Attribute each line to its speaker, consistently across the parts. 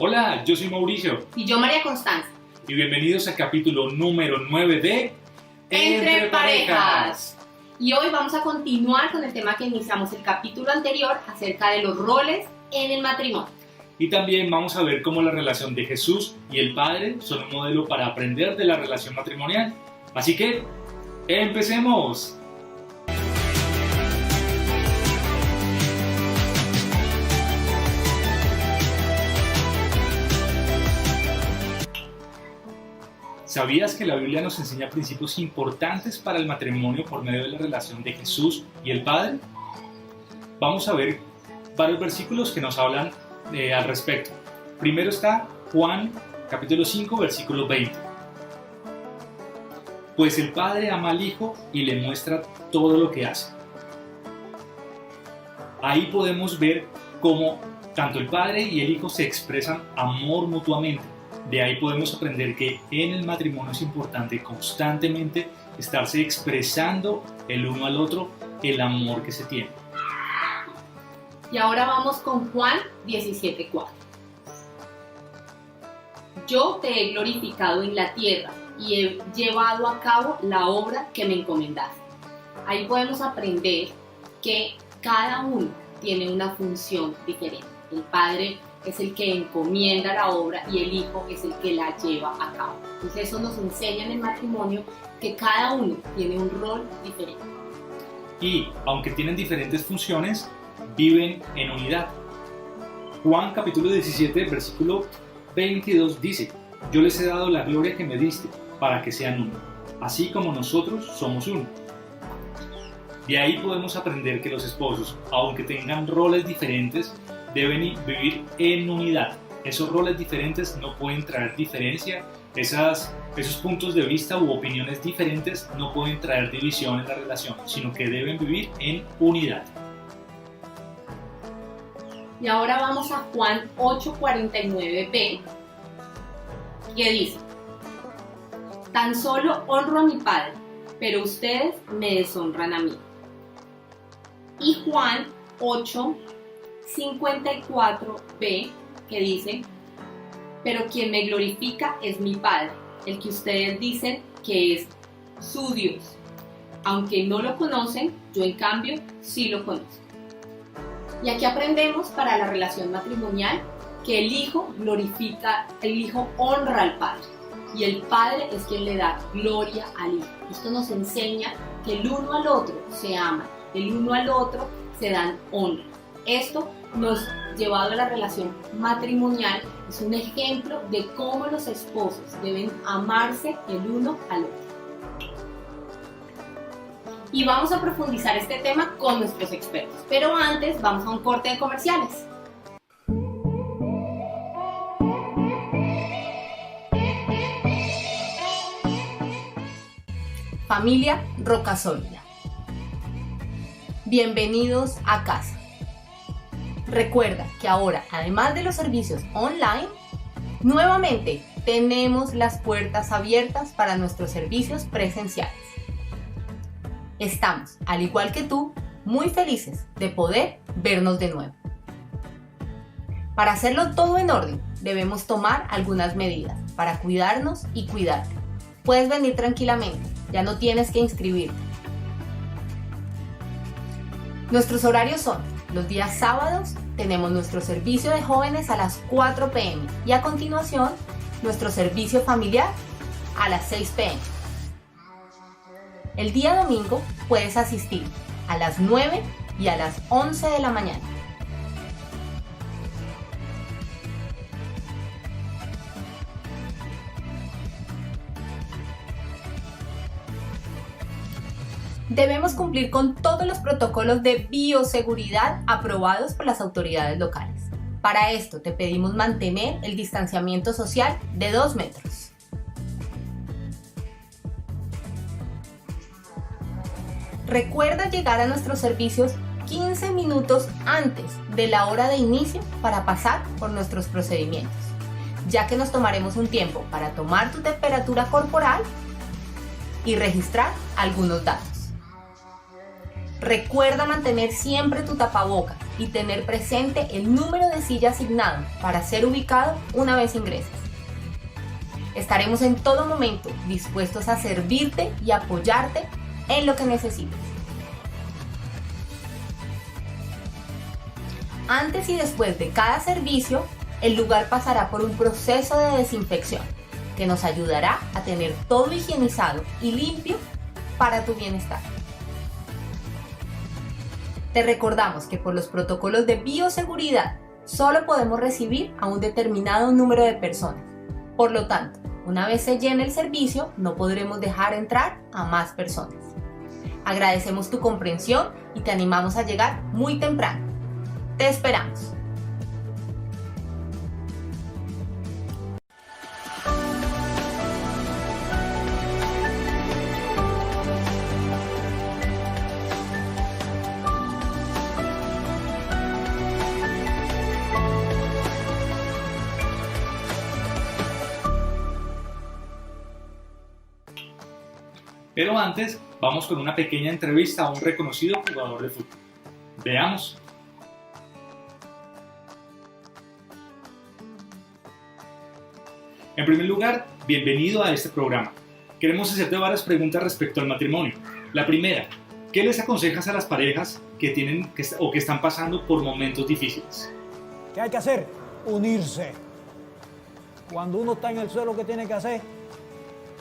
Speaker 1: Hola, yo soy Mauricio.
Speaker 2: Y yo María Constanza.
Speaker 1: Y bienvenidos al capítulo número 9 de
Speaker 2: Entre Parejas. Y hoy vamos a continuar con el tema que iniciamos el capítulo anterior acerca de los roles en el matrimonio.
Speaker 1: Y también vamos a ver cómo la relación de Jesús y el Padre son un modelo para aprender de la relación matrimonial. Así que, ¡empecemos! ¿Sabías que la Biblia nos enseña principios importantes para el matrimonio por medio de la relación de Jesús y el Padre? Vamos a ver varios versículos que nos hablan al respecto. Primero está Juan capítulo 5 versículo 20. Pues el Padre ama al Hijo y le muestra todo lo que hace. Ahí podemos ver cómo tanto el Padre y el Hijo se expresan amor mutuamente. De ahí podemos aprender que en el matrimonio es importante constantemente estarse expresando el uno al otro el amor que se tiene.
Speaker 2: Y ahora vamos con Juan 17:4. Yo te he glorificado en la tierra y he llevado a cabo la obra que me encomendaste. Ahí podemos aprender que cada uno tiene una función diferente. El Padre es el que encomienda la obra y el Hijo es el que la lleva a cabo. Entonces eso nos enseña en el matrimonio que cada uno tiene un rol diferente.
Speaker 1: Y aunque tienen diferentes funciones, viven en unidad. Juan capítulo 17 versículo 22 dice: Yo les he dado la gloria que me diste para que sean uno, así como nosotros somos uno. De ahí podemos aprender que los esposos, aunque tengan roles diferentes, deben vivir en unidad. Esos roles diferentes no pueden traer diferencia, esos puntos de vista u opiniones diferentes no pueden traer división en la relación, sino que deben vivir en unidad.
Speaker 2: Y ahora vamos a Juan 8:49b, que dice: Tan solo honro a mi Padre, pero ustedes me deshonran a mí. Y Juan 8:54b, que dice: Pero quien me glorifica es mi Padre, el que ustedes dicen que es su Dios. Aunque no lo conocen, yo en cambio sí lo conozco. Y aquí aprendemos para la relación matrimonial que el Hijo glorifica, el Hijo honra al Padre y el Padre es quien le da gloria al Hijo. Esto nos enseña que el uno al otro se aman, el uno al otro se dan honra. Esto nos llevado a la relación matrimonial es un ejemplo de cómo los esposos deben amarse el uno al otro. Y vamos a profundizar este tema con nuestros expertos. Pero antes vamos a un corte de comerciales. Familia Roca Sólida. Bienvenidos a casa. Recuerda que ahora, además de los servicios online, nuevamente tenemos las puertas abiertas para nuestros servicios presenciales. Estamos, al igual que tú, muy felices de poder vernos de nuevo. Para hacerlo todo en orden, debemos tomar algunas medidas para cuidarnos y cuidarte. Puedes venir tranquilamente, ya no tienes que inscribirte. Nuestros horarios son: los días sábados tenemos nuestro servicio de jóvenes a las 4 p.m. y a continuación nuestro servicio familiar a las 6 p.m. El día domingo puedes asistir a las 9 y a las 11 de la mañana. Debemos cumplir con todos los protocolos de bioseguridad aprobados por las autoridades locales. Para esto te pedimos mantener el distanciamiento social de 2 metros. Recuerda llegar a nuestros servicios 15 minutos antes de la hora de inicio para pasar por nuestros procedimientos, ya que nos tomaremos un tiempo para tomar tu temperatura corporal y registrar algunos datos. Recuerda mantener siempre tu tapaboca y tener presente el número de silla asignado para ser ubicado una vez ingreses. Estaremos en todo momento dispuestos a servirte y apoyarte en lo que necesites. Antes y después de cada servicio, el lugar pasará por un proceso de desinfección que nos ayudará a tener todo higienizado y limpio para tu bienestar. Te recordamos que por los protocolos de bioseguridad solo podemos recibir a un determinado número de personas. Por lo tanto, una vez se llene el servicio, no podremos dejar entrar a más personas. Agradecemos tu comprensión y te animamos a llegar muy temprano. Te esperamos.
Speaker 1: Pero antes, vamos con una pequeña entrevista a un reconocido jugador de fútbol. Veamos. En primer lugar, bienvenido a este programa. Queremos hacerte varias preguntas respecto al matrimonio. La primera, ¿qué les aconsejas a las parejas que tienen o que están pasando por momentos difíciles?
Speaker 3: ¿Qué hay que hacer? Unirse. Cuando uno está en el suelo, ¿qué tiene que hacer?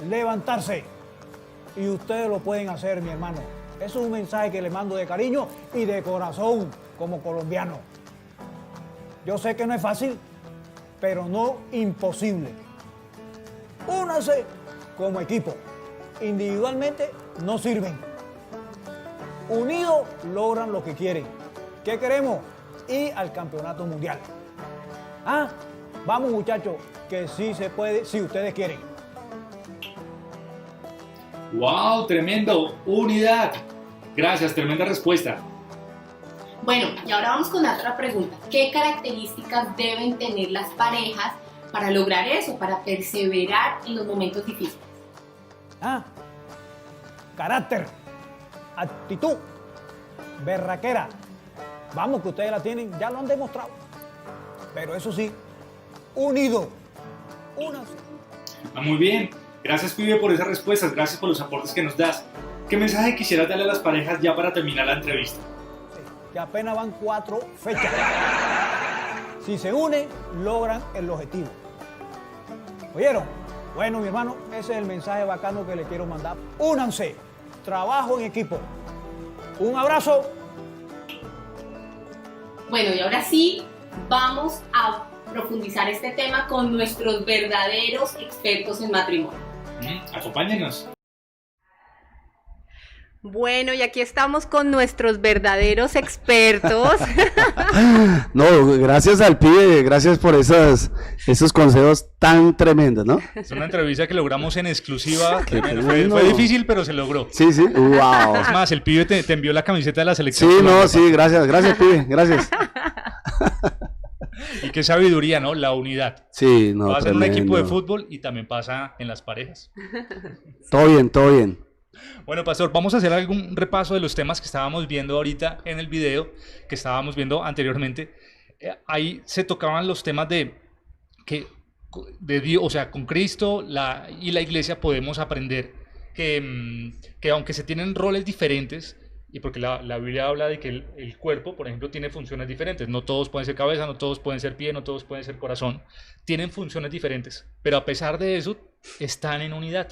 Speaker 3: Levantarse. Y ustedes lo pueden hacer, mi hermano. Eso es un mensaje que le mando de cariño y de corazón como colombiano. Yo sé que no es fácil, pero no imposible. Únanse como equipo. Individualmente no sirven. Unidos logran lo que quieren. ¿Qué queremos? Ir al campeonato mundial. Vamos, muchachos, que sí se puede si ustedes quieren.
Speaker 1: ¡Wow! ¡Tremendo! ¡Unidad! Gracias, tremenda respuesta.
Speaker 2: Bueno, y ahora vamos con otra pregunta. ¿Qué características deben tener las parejas para lograr eso, para perseverar en los momentos difíciles?
Speaker 3: Carácter, actitud, berraquera. Vamos, que ustedes la tienen, ya lo han demostrado. Pero eso sí, unido, únanse.
Speaker 1: Muy bien. Gracias, pibe, por esas respuestas. Gracias por los aportes que nos das. ¿Qué mensaje quisieras darle a las parejas ya para terminar la entrevista?
Speaker 3: Sí, que apenas van 4 fechas. Si se unen, logran el objetivo. ¿Oyeron? Bueno, mi hermano, ese es el mensaje bacano que le quiero mandar. Únanse, trabajo en equipo. Un abrazo.
Speaker 2: Bueno, y ahora sí, vamos a profundizar este tema con nuestros verdaderos expertos en matrimonio.
Speaker 1: Acompáñenos.
Speaker 2: Bueno, y aquí estamos con nuestros verdaderos expertos.
Speaker 4: No, gracias al pibe, gracias por esos consejos tan tremendos, ¿no?
Speaker 1: Es una entrevista que logramos en exclusiva.
Speaker 4: Tremendo.
Speaker 1: Fue difícil, pero se logró.
Speaker 4: Sí, wow.
Speaker 1: Es más, el pibe te envió la camiseta de la selección.
Speaker 4: Sí, no, sí, gracias pibe, gracias.
Speaker 1: Y qué sabiduría, ¿no? La unidad.
Speaker 4: Sí, no,
Speaker 1: Pasa en un
Speaker 4: tremendo.
Speaker 1: equipo de fútbol y también pasa en las parejas.
Speaker 4: Todo bien.
Speaker 1: Bueno, pastor, vamos a hacer algún repaso de los temas que estábamos viendo ahorita en el video, que estábamos viendo anteriormente. Ahí se tocaban los temas de Dios, o sea, con Cristo y la iglesia podemos aprender que aunque se tienen roles diferentes, y porque la Biblia habla de que el cuerpo, por ejemplo, tiene funciones diferentes. No todos pueden ser cabeza, no todos pueden ser pie, no todos pueden ser corazón. Tienen funciones diferentes, pero a pesar de eso, están en unidad.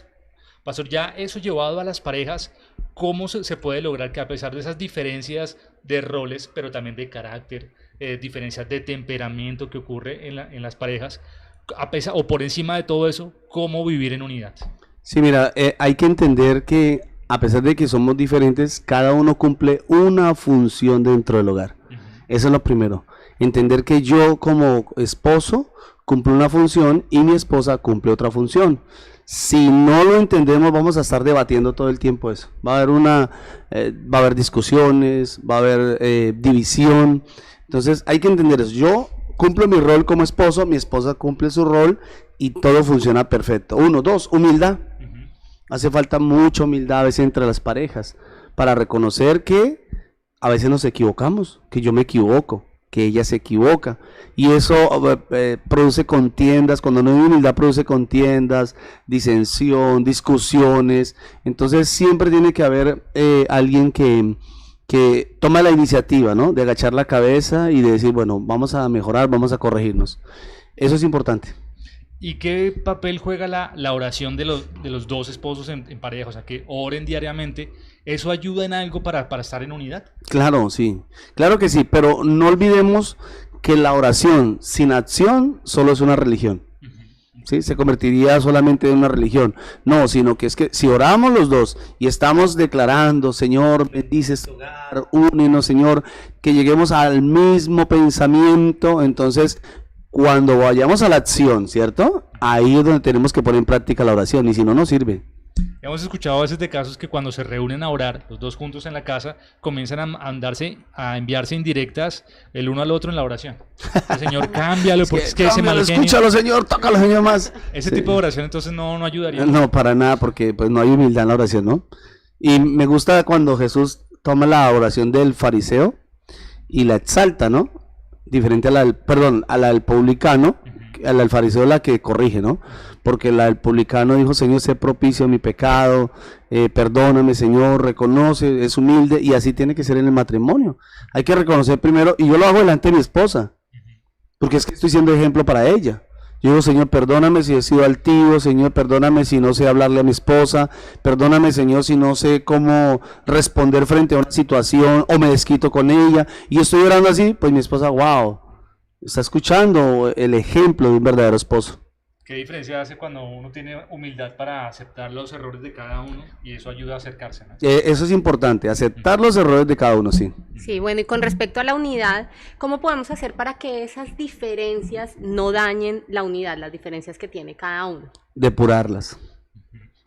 Speaker 1: Pastor, ya eso llevado a las parejas, ¿cómo se puede lograr que a pesar de esas diferencias de roles, pero también de carácter, diferencias de temperamento que ocurre en las parejas, o por encima de todo eso, cómo vivir en unidad?
Speaker 4: Sí, mira, hay que entender que a pesar de que somos diferentes, cada uno cumple una función dentro del hogar. Eso es lo primero. Entender que yo como esposo cumplo una función y mi esposa cumple otra función. Si no lo entendemos, vamos a estar debatiendo todo el tiempo eso. Va a haber discusiones, va a haber división. Entonces hay que entender eso. Yo cumplo mi rol como esposo, mi esposa cumple su rol y todo funciona perfecto. 1, 2, humildad. Hace falta mucha humildad a veces entre las parejas para reconocer que a veces nos equivocamos, que yo me equivoco, que ella se equivoca, y eso produce contiendas. Cuando no hay humildad produce contiendas, disensión, discusiones. Entonces siempre tiene que haber alguien que toma la iniciativa, ¿no? De agachar la cabeza y de decir, bueno, vamos a mejorar, vamos a corregirnos. Eso es importante.
Speaker 5: ¿Y qué papel juega la oración de los dos esposos en pareja? O sea, que oren diariamente. ¿Eso ayuda en algo para estar en unidad?
Speaker 4: Claro, sí. Claro que sí, pero no olvidemos que la oración sin acción solo es una religión. ¿Sí? Se convertiría solamente en una religión. No, sino que es que si oramos los dos y estamos declarando, Señor, bendice este hogar, únenos, Señor, que lleguemos al mismo pensamiento, entonces cuando vayamos a la acción, ¿cierto? Ahí es donde tenemos que poner en práctica la oración, y si no, no sirve.
Speaker 5: Hemos escuchado a veces de casos que cuando se reúnen a orar, los dos juntos en la casa, comienzan a enviarse indirectas el uno al otro en la oración. El Señor, cámbialo, porque es que ese mal genio.
Speaker 4: Escúchalo, Señor, tócalo, Señor, más.
Speaker 5: Ese tipo de oración entonces no ayudaría.
Speaker 4: No, para nada, porque pues no hay humildad en la oración, ¿no? Y me gusta cuando Jesús toma la oración del fariseo y la exalta, ¿no? Diferente a la del publicano, a la del fariseo, la que corrige, ¿no? Porque la del publicano dijo, Señor, sé propicio a mi pecado, perdóname, Señor, reconoce, es humilde, y así tiene que ser en el matrimonio. Hay que reconocer primero, y yo lo hago delante de mi esposa, porque es que estoy siendo ejemplo para ella. Yo digo, Señor, perdóname si he sido altivo, Señor, perdóname si no sé hablarle a mi esposa, perdóname, Señor, si no sé cómo responder frente a una situación o me desquito con ella, y estoy orando así, pues mi esposa, wow, está escuchando el ejemplo de un verdadero esposo.
Speaker 5: ¿Qué diferencia hace cuando uno tiene humildad para aceptar los errores de cada uno y eso ayuda a acercarse, ¿no?
Speaker 4: Eso es importante, aceptar los errores de cada uno, sí.
Speaker 6: Sí, bueno, y con respecto a la unidad, ¿cómo podemos hacer para que esas diferencias no dañen la unidad, las diferencias que tiene cada uno?
Speaker 4: Depurarlas.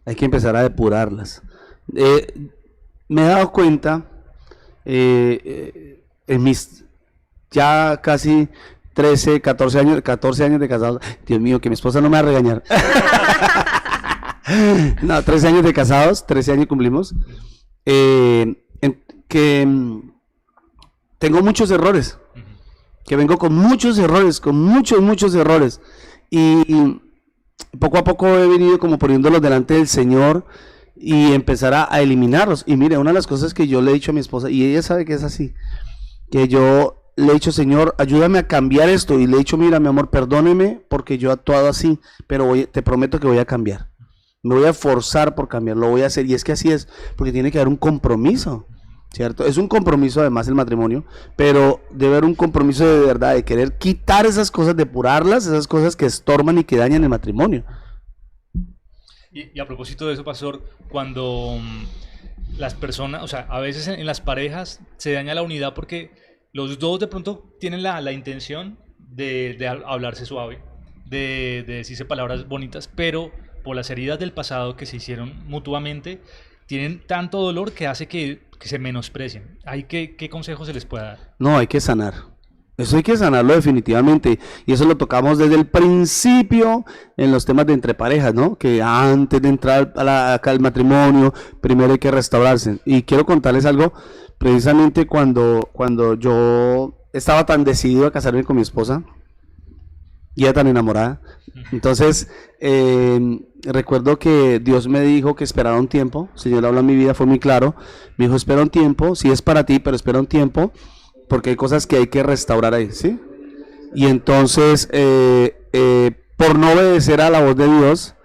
Speaker 4: Hay que empezar a depurarlas. Me he dado cuenta en mis ya casi 13, 14 años de casados. Dios mío, que mi esposa no me va a regañar. No, 13 años de casados, 13 años cumplimos. Que tengo muchos errores. Que vengo con muchos errores, con muchos errores. Y poco a poco he venido como poniéndolos delante del Señor y empezar a eliminarlos. Y mire, una de las cosas que yo le he dicho a mi esposa, y ella sabe que es así, que yo le he dicho, Señor, ayúdame a cambiar esto, y le he dicho, mira, mi amor, perdóneme porque yo he actuado así, pero te prometo que voy a cambiar, me voy a forzar por cambiar, lo voy a hacer, y es que así es, porque tiene que haber un compromiso, ¿cierto? Es un compromiso además el matrimonio, pero debe haber un compromiso de verdad, de querer quitar esas cosas, depurarlas, esas cosas que estorban y que dañan el matrimonio.
Speaker 5: Y a propósito de eso, pastor, cuando las personas, o sea, a veces en las parejas se daña la unidad porque los dos de pronto tienen la intención de hablarse suave, de decirse palabras bonitas, pero por las heridas del pasado que se hicieron mutuamente, tienen tanto dolor que hace que se menosprecien. ¿Qué consejos se les puede dar? No, hay que sanar.
Speaker 4: Eso hay que sanarlo definitivamente, y eso lo tocamos desde el principio en los temas de entre parejas, ¿no? Que antes de entrar acá al matrimonio, primero hay que restaurarse. Y quiero contarles algo, precisamente cuando yo estaba tan decidido a casarme con mi esposa, y ella tan enamorada, entonces recuerdo que Dios me dijo que esperara un tiempo. El Señor habló en mi vida, fue muy claro, me dijo, espera un tiempo, sí es para ti, pero espera un tiempo, porque hay cosas que hay que restaurar ahí, ¿sí? Y entonces, por no obedecer a la voz de Dios,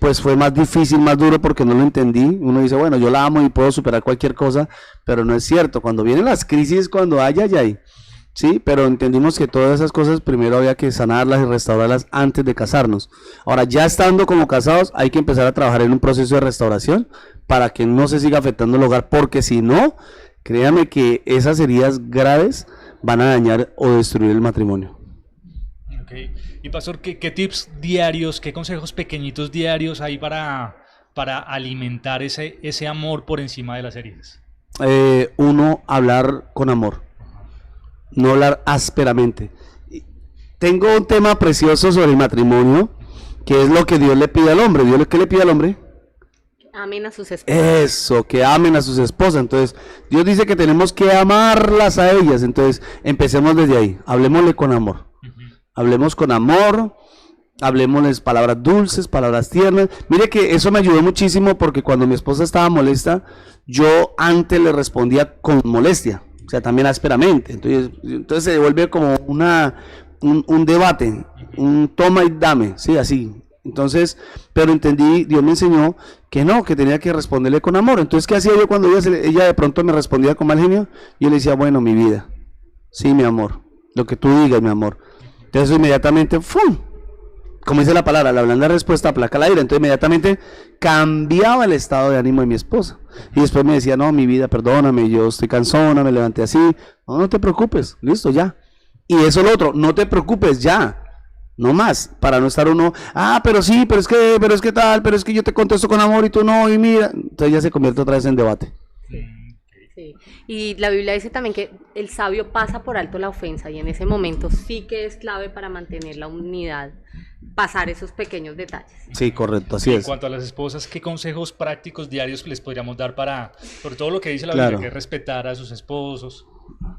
Speaker 4: pues fue más difícil, más duro, porque no lo entendí. Uno dice, bueno, yo la amo y puedo superar cualquier cosa, pero no es cierto. Cuando vienen las crisis, cuando hay, ¿sí? Pero entendimos que todas esas cosas primero había que sanarlas y restaurarlas antes de casarnos. Ahora, ya estando como casados, hay que empezar a trabajar en un proceso de restauración para que no se siga afectando el hogar, porque si no, créame que esas heridas graves van a dañar o destruir el matrimonio.
Speaker 5: Okay. Y pastor, ¿qué tips diarios, qué consejos pequeñitos diarios hay para alimentar ese amor por encima de las heridas?
Speaker 4: Uno, hablar con amor, no hablar ásperamente. Tengo un tema precioso sobre el matrimonio, que es lo que Dios le pide al hombre. ¿Dios qué le pide al hombre?
Speaker 6: Amen a sus esposas.
Speaker 4: Eso, que amen a sus esposas. Entonces, Dios dice que tenemos que amarlas a ellas. Entonces, empecemos desde ahí. Hablemosle con amor. Hablemos con amor. Hablemosles palabras dulces, palabras tiernas. Mire que eso me ayudó muchísimo porque cuando mi esposa estaba molesta, yo antes le respondía con molestia, o sea, también ásperamente. Entonces se vuelve como un debate, un toma y dame, sí, así. Entonces, pero entendí, Dios me enseñó que no, que tenía que responderle con amor. Entonces, ¿qué hacía yo cuando ella de pronto me respondía con mal genio? Yo le decía, bueno, mi vida, sí, mi amor, lo que tú digas, mi amor. Entonces, inmediatamente, ¡fum! Como dice la palabra, la blanda respuesta aplaca la ira. Entonces inmediatamente cambiaba el estado de ánimo de mi esposa. Y después me decía, no, mi vida, perdóname, yo estoy cansona, me levanté así. No, no te preocupes, listo, ya. Y eso es lo otro, no te preocupes, ya. No más, para no estar uno, pero sí, pero es que tal, pero es que yo te contesto con amor y tú no, y mira. Entonces ya se convierte otra vez en debate.
Speaker 6: Sí. Y la Biblia dice también que el sabio pasa por alto la ofensa y en ese momento sí que es clave para mantener la unidad, pasar esos pequeños detalles.
Speaker 4: Sí, correcto, así
Speaker 5: En
Speaker 4: es.
Speaker 5: cuanto a las esposas, ¿qué consejos prácticos diarios les podríamos dar para, sobre todo lo que dice la
Speaker 4: Claro.
Speaker 5: Biblia, que es respetar a sus esposos?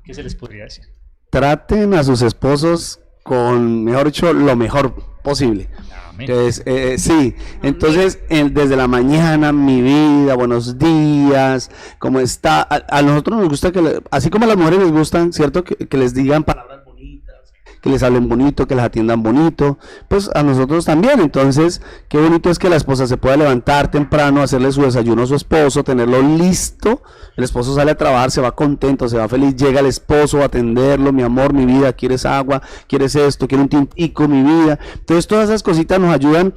Speaker 5: ¿Qué se les podría decir?
Speaker 4: Traten a sus esposos con, mejor dicho, lo mejor posible.
Speaker 5: Amén.
Speaker 4: Entonces, sí, entonces desde la mañana, mi vida, buenos días, ¿cómo está? A nosotros nos gusta así como a las mujeres les gustan, ¿cierto? Que les digan palabras bonitas, que les hablen bonito, que les atiendan bonito, pues a nosotros también. Entonces, qué bonito es que la esposa se pueda levantar temprano, hacerle su desayuno a su esposo, tenerlo listo. El esposo sale a trabajar, se va contento, se va feliz, llega el esposo a atenderlo, mi amor, mi vida, ¿quieres agua? ¿Quieres esto? ¿Quieres un tintico, mi vida? Entonces todas esas cositas nos ayudan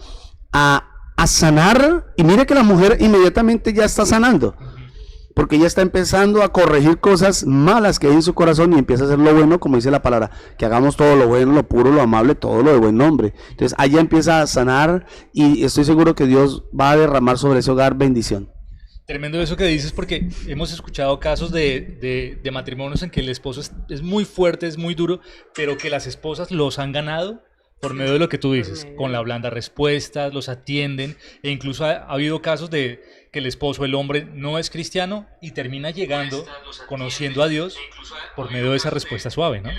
Speaker 4: a sanar, y mire que la mujer inmediatamente ya está sanando, porque ella está empezando a corregir cosas malas que hay en su corazón y empieza a hacer lo bueno, como dice la palabra, que hagamos todo lo bueno, lo puro, lo amable, todo lo de buen nombre. Entonces allá empieza a sanar y estoy seguro que Dios va a derramar sobre ese hogar bendición.
Speaker 5: Tremendo eso que dices, porque hemos escuchado casos de matrimonios en que el esposo es muy fuerte, es muy duro, pero que las esposas los han ganado por medio de lo que tú dices, con la blanda respuesta, los atienden, e incluso ha habido casos de que el esposo, el hombre, no es cristiano y termina llegando, conociendo a Dios por medio de esa respuesta suave, ¿no?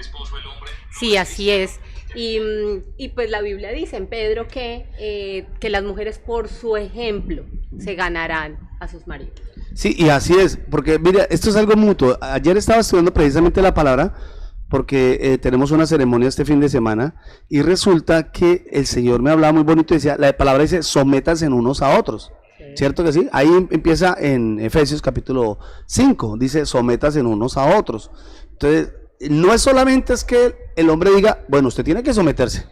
Speaker 6: Sí, así es. Y pues la Biblia dice en Pedro que las mujeres por su ejemplo se ganarán a sus maridos.
Speaker 4: Sí, y así es, porque mira, esto es algo mutuo. Ayer estaba estudiando precisamente la palabra, porque tenemos una ceremonia este fin de semana, y resulta que el Señor me hablaba muy bonito y decía, la palabra dice, sométanse unos a otros. ¿Cierto que sí? Ahí empieza en Efesios capítulo 5, dice, sométanse unos a otros. Entonces, no es solamente es que el hombre diga, bueno, usted tiene que someterse.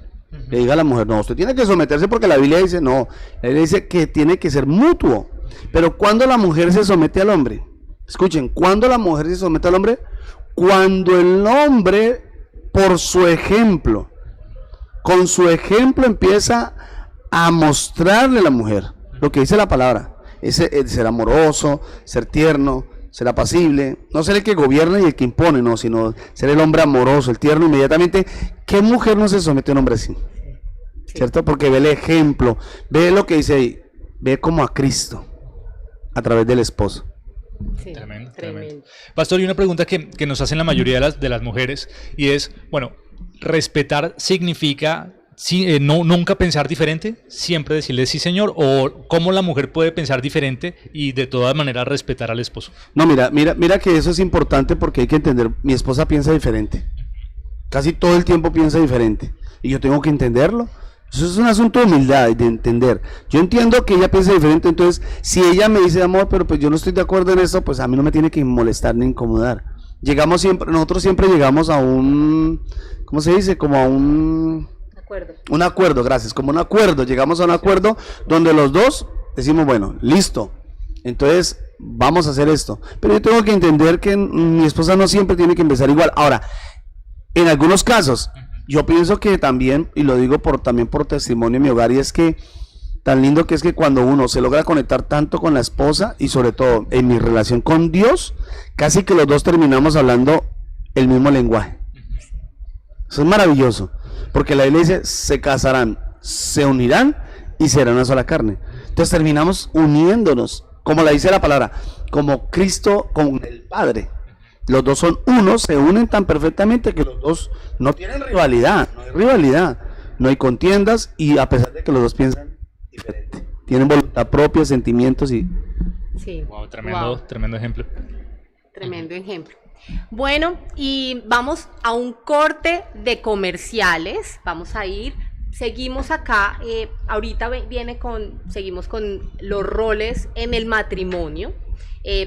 Speaker 4: Le diga a la mujer, no, usted tiene que someterse porque la Biblia dice, no, la Biblia dice que tiene que ser mutuo. Pero cuando la mujer se somete al hombre, escuchen, cuando la mujer se somete al hombre, cuando el hombre, por su ejemplo, con su ejemplo empieza a mostrarle a la mujer lo que dice la palabra, ser amoroso, ser tierno, ser apacible, no ser el que gobierna y el que impone, no, sino ser el hombre amoroso, el tierno, inmediatamente. ¿Qué mujer no se somete a un hombre así? ¿Cierto? Porque ve el ejemplo, ve lo que dice ahí, ve como a Cristo a través del esposo.
Speaker 6: Sí,
Speaker 5: Tremendo,
Speaker 6: tremendo.
Speaker 5: tremendo. Pastor, y una pregunta que nos hacen la mayoría de las mujeres, y es, bueno, respetar significa nunca pensar diferente, siempre decirle sí señor, o cómo la mujer puede pensar diferente y de todas maneras respetar al esposo.
Speaker 4: No, mira que eso es importante porque hay que entender, mi esposa piensa diferente, casi todo el tiempo piensa diferente, y yo tengo que entenderlo. Eso es un asunto de humildad, de entender. Yo entiendo que ella piensa diferente, entonces si ella me dice, amor, pero pues yo no estoy de acuerdo en eso, pues a mí no me tiene que molestar ni incomodar. Nosotros siempre llegamos a un, ¿cómo se dice? Como a un acuerdo, gracias, como un acuerdo, llegamos a un acuerdo donde los dos decimos, bueno, listo, entonces vamos a hacer esto. Pero yo tengo que entender que mi esposa no siempre tiene que empezar igual. Ahora, en algunos casos, yo pienso que también, y lo digo también por testimonio en mi hogar, y es que tan lindo que es que cuando uno se logra conectar tanto con la esposa y sobre todo en mi relación con Dios, casi que los dos terminamos hablando el mismo lenguaje. Eso es maravilloso, porque la Biblia dice, se casarán, se unirán y serán una sola carne. Entonces terminamos uniéndonos como la dice la palabra, como Cristo con el Padre. Los dos son uno, se unen tan perfectamente que los dos no tienen rivalidad, no hay rivalidad, no hay contiendas, y a pesar de que los dos piensan diferente, tienen voluntad propia, sentimientos y...
Speaker 6: Sí.
Speaker 5: Wow, tremendo ejemplo.
Speaker 6: Tremendo ejemplo. Bueno, y vamos a un corte de comerciales. Vamos a ir, seguimos acá. Ahorita seguimos con los roles en el matrimonio.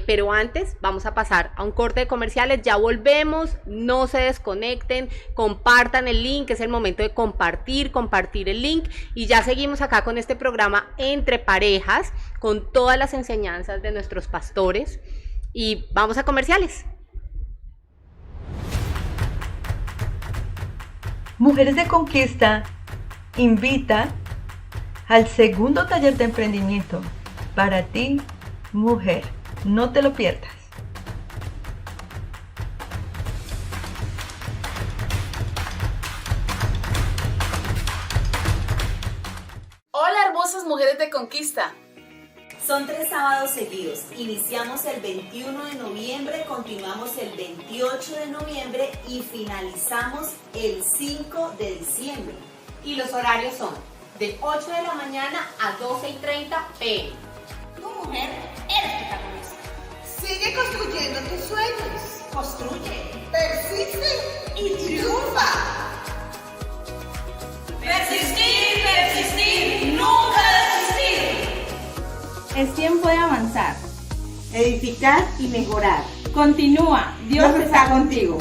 Speaker 6: Pero antes vamos a pasar a un corte de comerciales. Ya volvemos, no se desconecten, compartan el link, es el momento de compartir el link, y ya seguimos acá con este programa Entre Parejas, con todas las enseñanzas de nuestros pastores, y vamos a comerciales.
Speaker 7: Mujeres de Conquista invita al segundo taller de emprendimiento para ti, mujer. No te lo pierdas.
Speaker 8: Hola, hermosas mujeres de Conquista.
Speaker 9: Son 3 sábados seguidos. Iniciamos el 21 de noviembre, continuamos el 28 de noviembre y finalizamos el 5 de diciembre.
Speaker 2: Y los horarios son de 8 de la mañana a 12:30 p.m.
Speaker 9: Tu mujer eres protagonista.
Speaker 10: Sigue construyendo tus sueños.
Speaker 9: Construye,
Speaker 10: Persiste y triunfa.
Speaker 9: persistir, persistir, nunca desistir.
Speaker 11: Es tiempo de avanzar, edificar y mejorar. Continúa, Dios está contigo.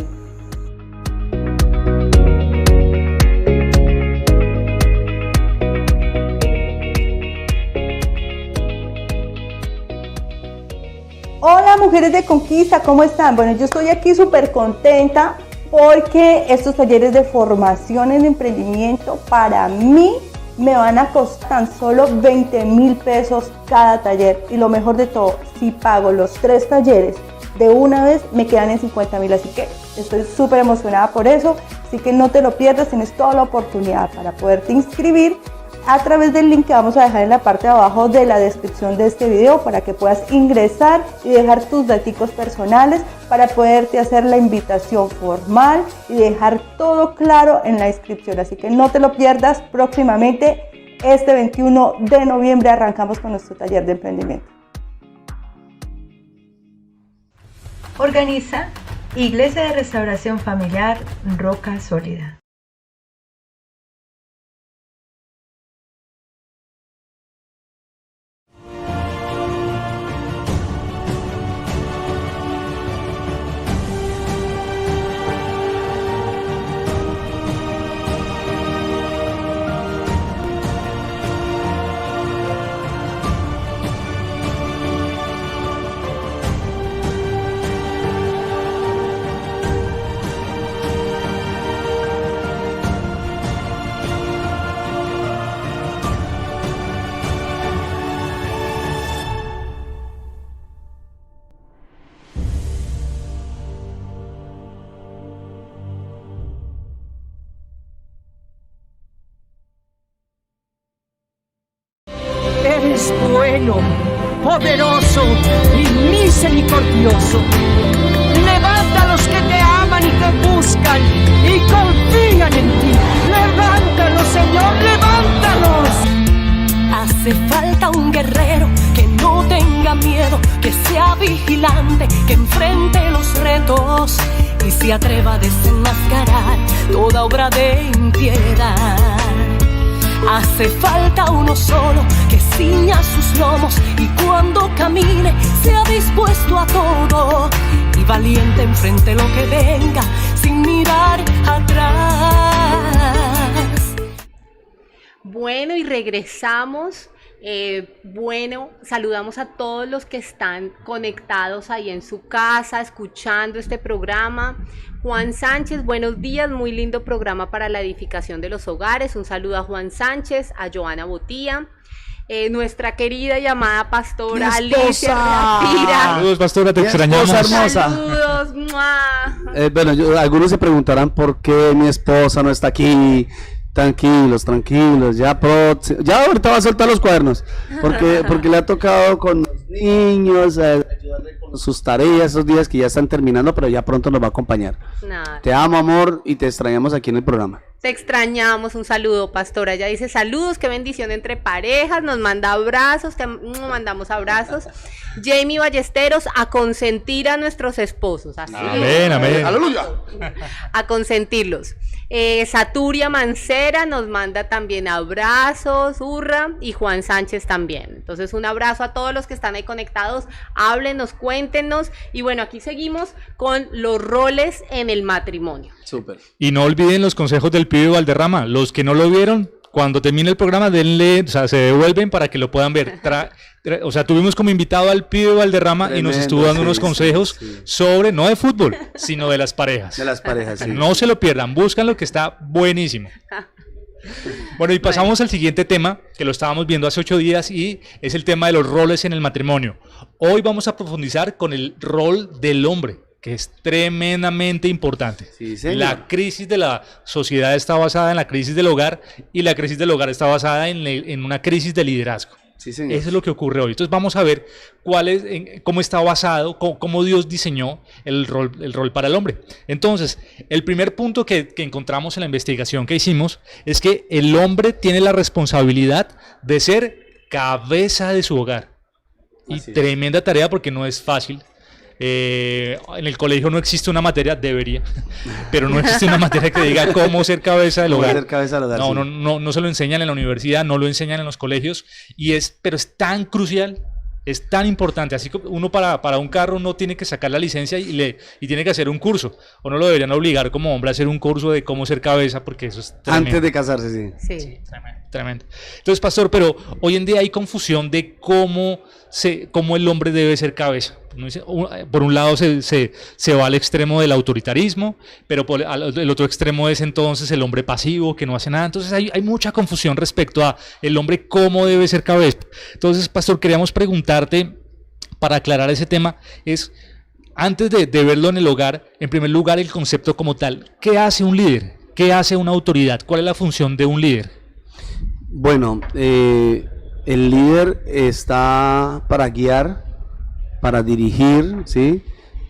Speaker 7: Hola, mujeres de Conquista, ¿cómo están? Bueno, yo estoy aquí súper contenta porque estos talleres de formación en emprendimiento para mí me van a costar tan solo 20,000 pesos cada taller. Y lo mejor de todo, si pago los 3 talleres de una vez, me quedan en 50,000. Así que estoy súper emocionada por eso. Así que no te lo pierdas, tienes toda la oportunidad para poderte inscribir a través del link que vamos a dejar en la parte de abajo de la descripción de este video, para que puedas ingresar y dejar tus datos personales para poderte hacer la invitación formal y dejar todo claro en la inscripción. Así que no te lo pierdas. Próximamente, este 21 de noviembre, arrancamos con nuestro taller de emprendimiento. Organiza Iglesia de Restauración Familiar Roca Sólida.
Speaker 12: Eres bueno, poderoso y misericordioso. Levanta a los que te aman y te buscan y confían en ti. Levántalos, Señor, levántalos.
Speaker 13: Hace falta un guerrero que no tenga miedo, que sea vigilante, que enfrente los retos y se atreva a desenmascarar toda obra de impiedad. Hace falta uno solo que ciña sus lomos y cuando camine sea dispuesto a todo y valiente enfrente lo que venga sin mirar atrás.
Speaker 6: Bueno, y regresamos. Saludamos a todos los que están conectados ahí en su casa, escuchando este programa. Juan Sánchez, buenos días, muy lindo programa para la edificación de los hogares. Un saludo a Juan Sánchez, a Joana Botía. Nuestra querida y amada pastora Alicia Rapira.
Speaker 5: Saludos, pastora, te extrañamos.
Speaker 4: Hermosa.
Speaker 6: Saludos.
Speaker 4: Bueno, algunos se preguntarán por qué mi esposa no está aquí. Tranquilos, tranquilos, ya ahorita va a soltar los cuadernos, porque le ha tocado con los niños, ayudarle con sus tareas, esos días que ya están terminando, pero ya pronto nos va a acompañar.
Speaker 6: Nada.
Speaker 4: Te amo, amor, y te extrañamos aquí en el programa.
Speaker 6: Te extrañamos, un saludo, pastora. Ella dice saludos, qué bendición entre parejas, nos manda abrazos, te mandamos abrazos. Jamie Ballesteros, a consentir a nuestros esposos. Así
Speaker 5: amén, amén.
Speaker 4: Aleluya.
Speaker 6: A consentirlos. Saturia Mancera nos manda también abrazos, hurra, y Juan Sánchez también. Entonces un abrazo a todos los que están ahí conectados, háblenos, cuéntenos, y bueno, aquí seguimos con los roles en el matrimonio.
Speaker 4: Súper.
Speaker 5: Y no olviden los consejos del pibe Valderrama, los que no lo vieron, cuando termine el programa, denle, o sea, se devuelven para que lo puedan ver. O sea, tuvimos como invitado al pibe Valderrama. Tremendo, y nos estuvo dando unos consejos sobre, no de fútbol, sino de las parejas.
Speaker 4: De las parejas, sí.
Speaker 5: No se lo pierdan, búscanlo que está buenísimo. Bueno, y pasamos al siguiente tema, que lo estábamos viendo hace 8 días, y es el tema de los roles en el matrimonio. Hoy vamos a profundizar con el rol del hombre, que es tremendamente importante.
Speaker 4: Sí, señor.
Speaker 5: La crisis de la sociedad está basada en la crisis del hogar, y la crisis del hogar está basada en una crisis de liderazgo.
Speaker 4: Sí, señor.
Speaker 5: Eso es lo que ocurre hoy. Entonces vamos a ver cómo está basado, cómo Dios diseñó el rol para el hombre. Entonces, el primer punto que encontramos en la investigación que hicimos es que el hombre tiene la responsabilidad de ser cabeza de su hogar. Y tremenda tarea, porque no es fácil. En el colegio no existe una materia, debería, pero no existe una materia que diga cómo ser cabeza del hogar. No se lo enseñan en la universidad, no lo enseñan en los colegios, pero es tan crucial, es tan importante. Así que uno para un carro no tiene que sacar la licencia y tiene que hacer un curso, o no lo deberían obligar como hombre a hacer un curso de cómo ser cabeza, porque eso es tremendo.
Speaker 4: Antes de casarse,
Speaker 6: sí.
Speaker 5: Tremendo. Entonces, pastor, pero hoy en día hay confusión de cómo el hombre debe ser cabeza. Por un lado se va al extremo del autoritarismo, pero el otro extremo es entonces el hombre pasivo que no hace nada. Entonces hay mucha confusión respecto a el hombre cómo debe ser cabeza. Entonces, pastor, queríamos preguntarte, para aclarar ese tema, antes de verlo en el hogar, en primer lugar el concepto como tal. ¿Qué hace un líder? ¿Qué hace una autoridad? ¿Cuál es la función de un líder?
Speaker 4: Bueno, el líder está para guiar, para dirigir, ¿sí?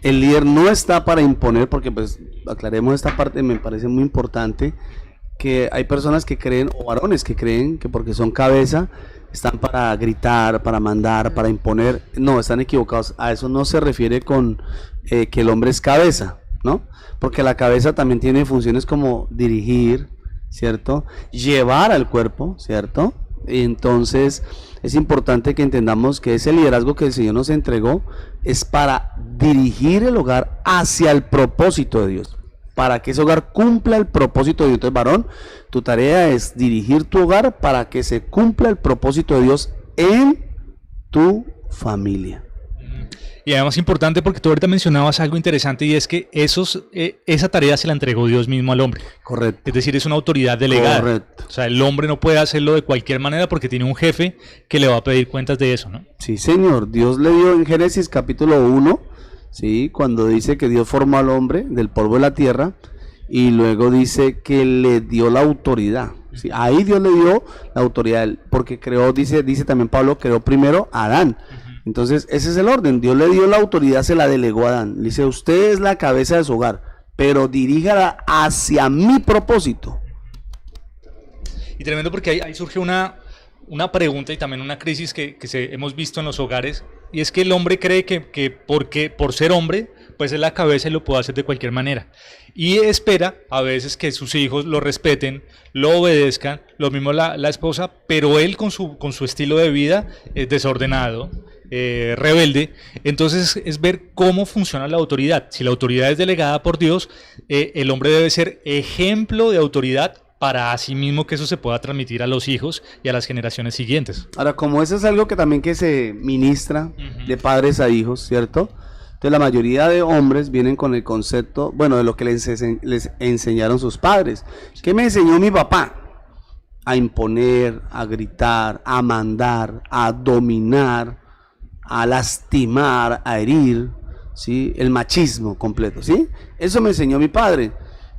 Speaker 4: El líder no está para imponer, porque pues aclaremos esta parte, me parece muy importante, que hay personas que creen, o varones que creen que porque son cabeza, están para gritar, para mandar, para imponer. No, están equivocados. A eso no se refiere con que el hombre es cabeza, ¿no? Porque la cabeza también tiene funciones como dirigir, ¿cierto? Llevar al cuerpo, ¿cierto? Entonces es importante que entendamos que ese liderazgo que el Señor nos entregó es para dirigir el hogar hacia el propósito de Dios, para que ese hogar cumpla el propósito de Dios. Entonces, varón, tu tarea es dirigir tu hogar para que se cumpla el propósito de Dios en tu familia.
Speaker 5: Y además importante porque tú ahorita mencionabas algo interesante, y es que esa tarea se la entregó Dios mismo al hombre.
Speaker 4: Correcto.
Speaker 5: Es decir, es una autoridad delegada.
Speaker 4: Correcto.
Speaker 5: O sea, el hombre no puede hacerlo de cualquier manera porque tiene un jefe que le va a pedir cuentas de eso, ¿no?
Speaker 4: Sí, señor. Dios le dio en Génesis capítulo 1, ¿sí? Cuando dice que Dios formó al hombre del polvo de la tierra, y luego dice que le dio la autoridad. ¿Sí? Ahí Dios le dio la autoridad, porque creó, dice también Pablo, creó primero a Adán. Entonces ese es el orden. Dios le dio la autoridad, se la delegó a Adán. Le dice, usted es la cabeza de su hogar, pero diríjala hacia mi propósito.
Speaker 5: Y tremendo, porque ahí surge una pregunta y también una crisis que hemos visto en los hogares, y es que el hombre cree que por ser hombre pues es la cabeza y lo puede hacer de cualquier manera, y espera a veces que sus hijos lo respeten, lo obedezcan, lo mismo la esposa, pero él con su estilo de vida desordenado, rebelde. Entonces es ver cómo funciona la autoridad. Si la autoridad es delegada por Dios, el hombre debe ser ejemplo de autoridad para sí mismo, que eso se pueda transmitir a los hijos y a las generaciones siguientes.
Speaker 4: Ahora, como eso es algo que también que se ministra de padres a hijos, ¿cierto? Entonces la mayoría de hombres vienen con el concepto, bueno, de lo que les enseñaron sus padres. ¿Qué me enseñó mi papá? A imponer, a gritar, a mandar, a dominar, a lastimar, a herir, ¿sí? El machismo completo, ¿sí? Eso me enseñó mi padre.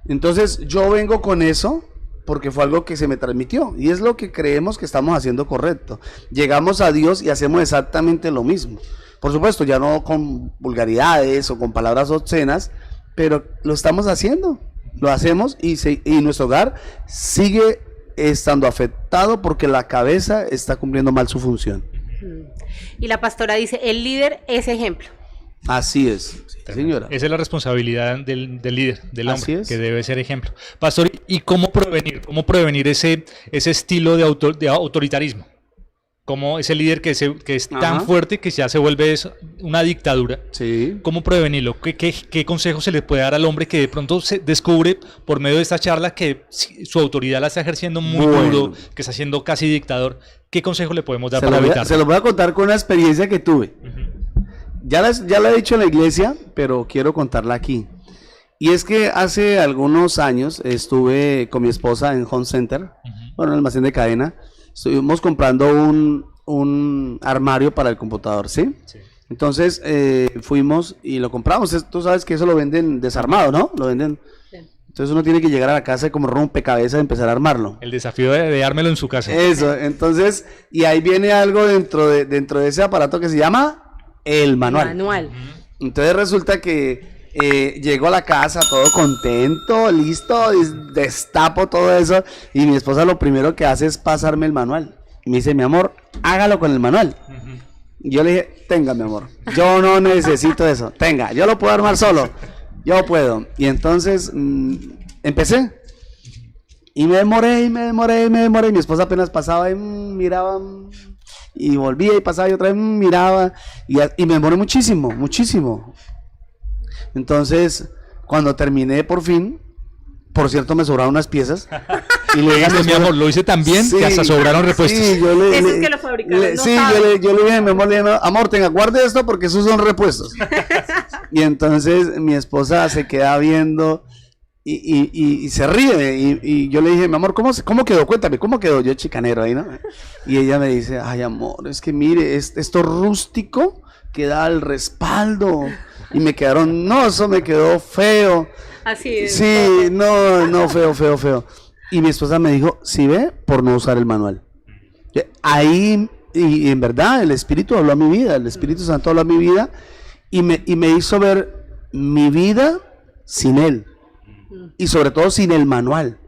Speaker 4: Entonces yo vengo con eso, porque fue algo que se me transmitió y es lo que creemos que estamos haciendo correcto. Llegamos a Dios y hacemos exactamente lo mismo. Por supuesto, ya no con vulgaridades o con palabras obscenas, pero lo estamos haciendo, lo hacemos y nuestro hogar sigue estando afectado porque la cabeza está cumpliendo mal su función.
Speaker 6: Y la pastora dice, el líder es ejemplo.
Speaker 4: Así es, sí, señora.
Speaker 5: Esa es la responsabilidad del líder, del hombre,
Speaker 4: Así es.
Speaker 5: que debe ser ejemplo. Pastor, ¿y cómo prevenir ese estilo de autoritarismo? Como ese líder que es tan fuerte que ya se vuelve una dictadura.
Speaker 4: Sí.
Speaker 5: ¿Cómo prevenirlo? ¿Qué consejo se le puede dar al hombre que de pronto se descubre por medio de esta charla que su autoridad la está ejerciendo muy duro, que está siendo casi dictador? ¿Qué consejo le podemos dar para evitarlo?
Speaker 4: Se lo voy a contar con una experiencia que tuve. Ya la he dicho en la iglesia, pero quiero contarla aquí. Y es que hace algunos años estuve con mi esposa en Home Center, bueno, en el almacén de cadena. Estuvimos comprando un armario para el computador, ¿sí? Entonces fuimos y lo compramos. Tú sabes que eso lo venden desarmado, ¿no? Lo venden. Sí. Entonces uno tiene que llegar a la casa y como rompecabezas y empezar a armarlo.
Speaker 5: El desafío de ármelo en su casa.
Speaker 4: Eso, entonces, y ahí viene algo dentro de ese aparato que se llama el manual. Entonces resulta que llego a la casa todo contento, listo, y destapo todo eso y mi esposa lo primero que hace es pasarme el manual y me dice, mi amor, hágalo con el manual. Y yo le dije, tenga, mi amor, yo no necesito eso, tenga, yo lo puedo armar solo, yo puedo. Y entonces empecé y me demoré y mi esposa apenas pasaba y miraba y volvía y pasaba y otra vez miraba y me demoré muchísimo. Entonces, cuando terminé por fin, por cierto, me sobraron unas piezas. Y le dije,
Speaker 5: mi amor, lo hice tan bien que hasta sobraron repuestos.
Speaker 6: Sí, eso es que lo fabricaron.
Speaker 4: Yo le dije, mi amor, tenga, guarde esto porque esos son repuestos. Y entonces mi esposa se queda viendo y se ríe. Y yo le dije, mi amor, ¿cómo quedó? Cuéntame, ¿cómo quedó? Yo chicanero ahí, ¿no? Y ella me dice, ay, amor, es que mire, esto rústico que da el respaldo. Y me quedaron, no, eso me quedó feo.
Speaker 6: Así es.
Speaker 4: Sí, no, feo. Y mi esposa me dijo, ¿sí ve? Por no usar el manual. Ahí, y en verdad, el Espíritu habló a mi vida, el Espíritu Santo habló a mi vida y me hizo ver mi vida sin él. Y sobre todo sin el manual.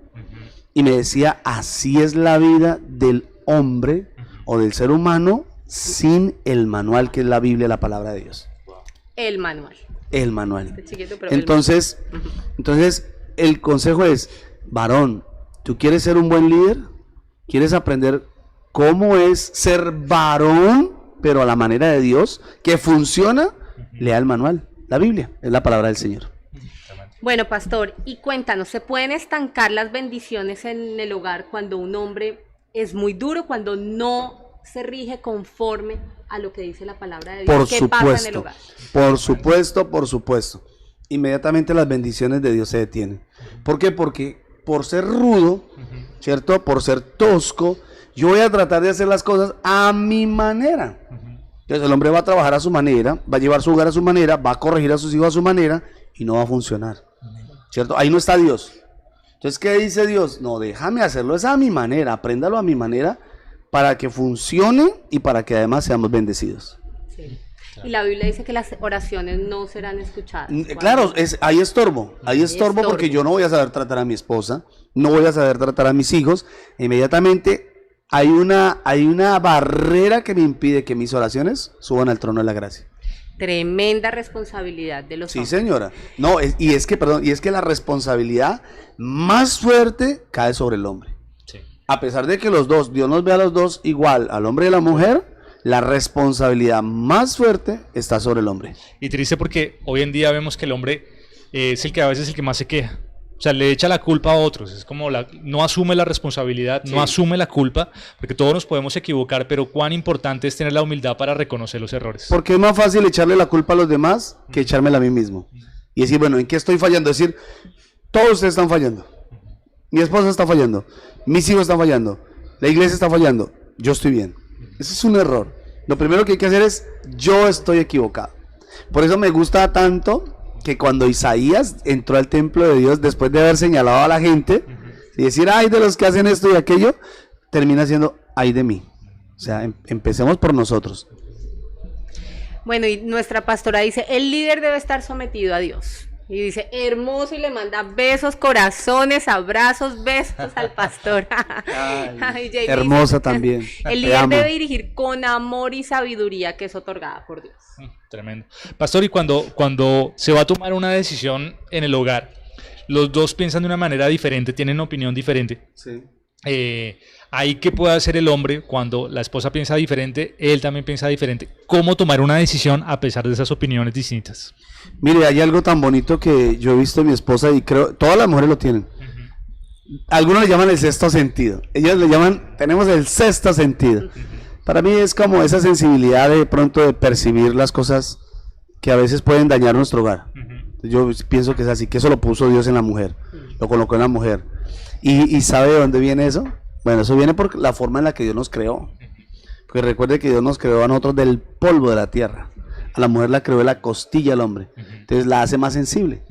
Speaker 4: Y me decía, así es la vida del hombre o del ser humano sin el manual que es la Biblia, la palabra de Dios.
Speaker 6: El manual.
Speaker 4: Entonces, el consejo es, varón, ¿tú quieres ser un buen líder? ¿Quieres aprender cómo es ser varón, pero a la manera de Dios, que funciona? Lea el manual, la Biblia, es la palabra del Señor.
Speaker 6: Bueno, pastor, y cuéntanos, ¿se pueden estancar las bendiciones en el hogar cuando un hombre es muy duro, cuando no se rige conforme a lo que dice la palabra de Dios? ¿Qué pasa en el hogar?
Speaker 4: Por supuesto. Inmediatamente las bendiciones de Dios se detienen. ¿Por qué? Porque por ser rudo, ¿cierto? Por ser tosco, yo voy a tratar de hacer las cosas a mi manera. Entonces el hombre va a trabajar a su manera, va a llevar su hogar a su manera, va a corregir a sus hijos a su manera y no va a funcionar, ¿cierto? Ahí no está Dios. Entonces, ¿qué dice Dios? No, déjame hacerlo, es a mi manera, apréndalo a mi manera, para que funcione y para que además seamos bendecidos.
Speaker 6: Sí. Y la Biblia dice que las oraciones no serán escuchadas.
Speaker 4: Claro, hay estorbo porque yo no voy a saber tratar a mi esposa, no voy a saber tratar a mis hijos. Inmediatamente hay una barrera que me impide que mis oraciones suban al trono de la gracia.
Speaker 6: Tremenda responsabilidad de los hombres.
Speaker 4: Sí, señora. No, y es que la responsabilidad más fuerte cae sobre el hombre. A pesar de que los dos, Dios nos ve a los dos igual, al hombre y a la mujer, la responsabilidad más fuerte está sobre el hombre.
Speaker 5: Y triste porque hoy en día vemos que el hombre es a veces el que más se queja. O sea, le echa la culpa a otros. Es como no asume la responsabilidad, no asume la culpa, porque todos nos podemos equivocar, pero cuán importante es tener la humildad para reconocer los errores.
Speaker 4: Porque es más fácil echarle la culpa a los demás que echármela a mí mismo. Y decir, bueno, ¿en qué estoy fallando? Decir, todos ustedes están fallando. Mi esposa está fallando, mis hijos están fallando, la iglesia está fallando, yo estoy bien. Ese es un error. Lo primero que hay que hacer es, yo estoy equivocado. Por eso me gusta tanto que cuando Isaías entró al templo de Dios, después de haber señalado a la gente, Y decir, ay de los que hacen esto y aquello, termina siendo, ay de mí. O sea, empecemos por nosotros.
Speaker 6: Bueno, y nuestra pastora dice, el líder debe estar sometido a Dios. Y dice, hermoso, y le manda besos, corazones, abrazos, besos al pastor. Ay, Jamie
Speaker 4: hermosa
Speaker 6: dice,
Speaker 4: también.
Speaker 6: el líder debe dirigir con amor y sabiduría que es otorgada por Dios.
Speaker 5: Tremendo. Pastor, y cuando se va a tomar una decisión en el hogar, los dos piensan de una manera diferente, tienen una opinión diferente.
Speaker 4: Sí.
Speaker 5: Ahí qué puede hacer el hombre cuando la esposa piensa diferente, él también piensa diferente. ¿Cómo tomar una decisión a pesar de esas opiniones distintas?
Speaker 4: Mire, hay algo tan bonito que yo he visto en mi esposa y creo, todas las mujeres lo tienen. Algunos le llaman el sexto sentido. Ellos le llaman, tenemos el sexto sentido. Para mí es como esa sensibilidad de pronto de percibir las cosas que a veces pueden dañar nuestro hogar. Yo pienso que es así, que eso lo puso Dios en la mujer, lo colocó en la mujer. ¿Y sabe de dónde viene eso? Bueno, eso viene por la forma en la que Dios nos creó. Porque recuerde que Dios nos creó a nosotros del polvo de la tierra. A la mujer la creó de la costilla al hombre. Entonces la hace más sensible.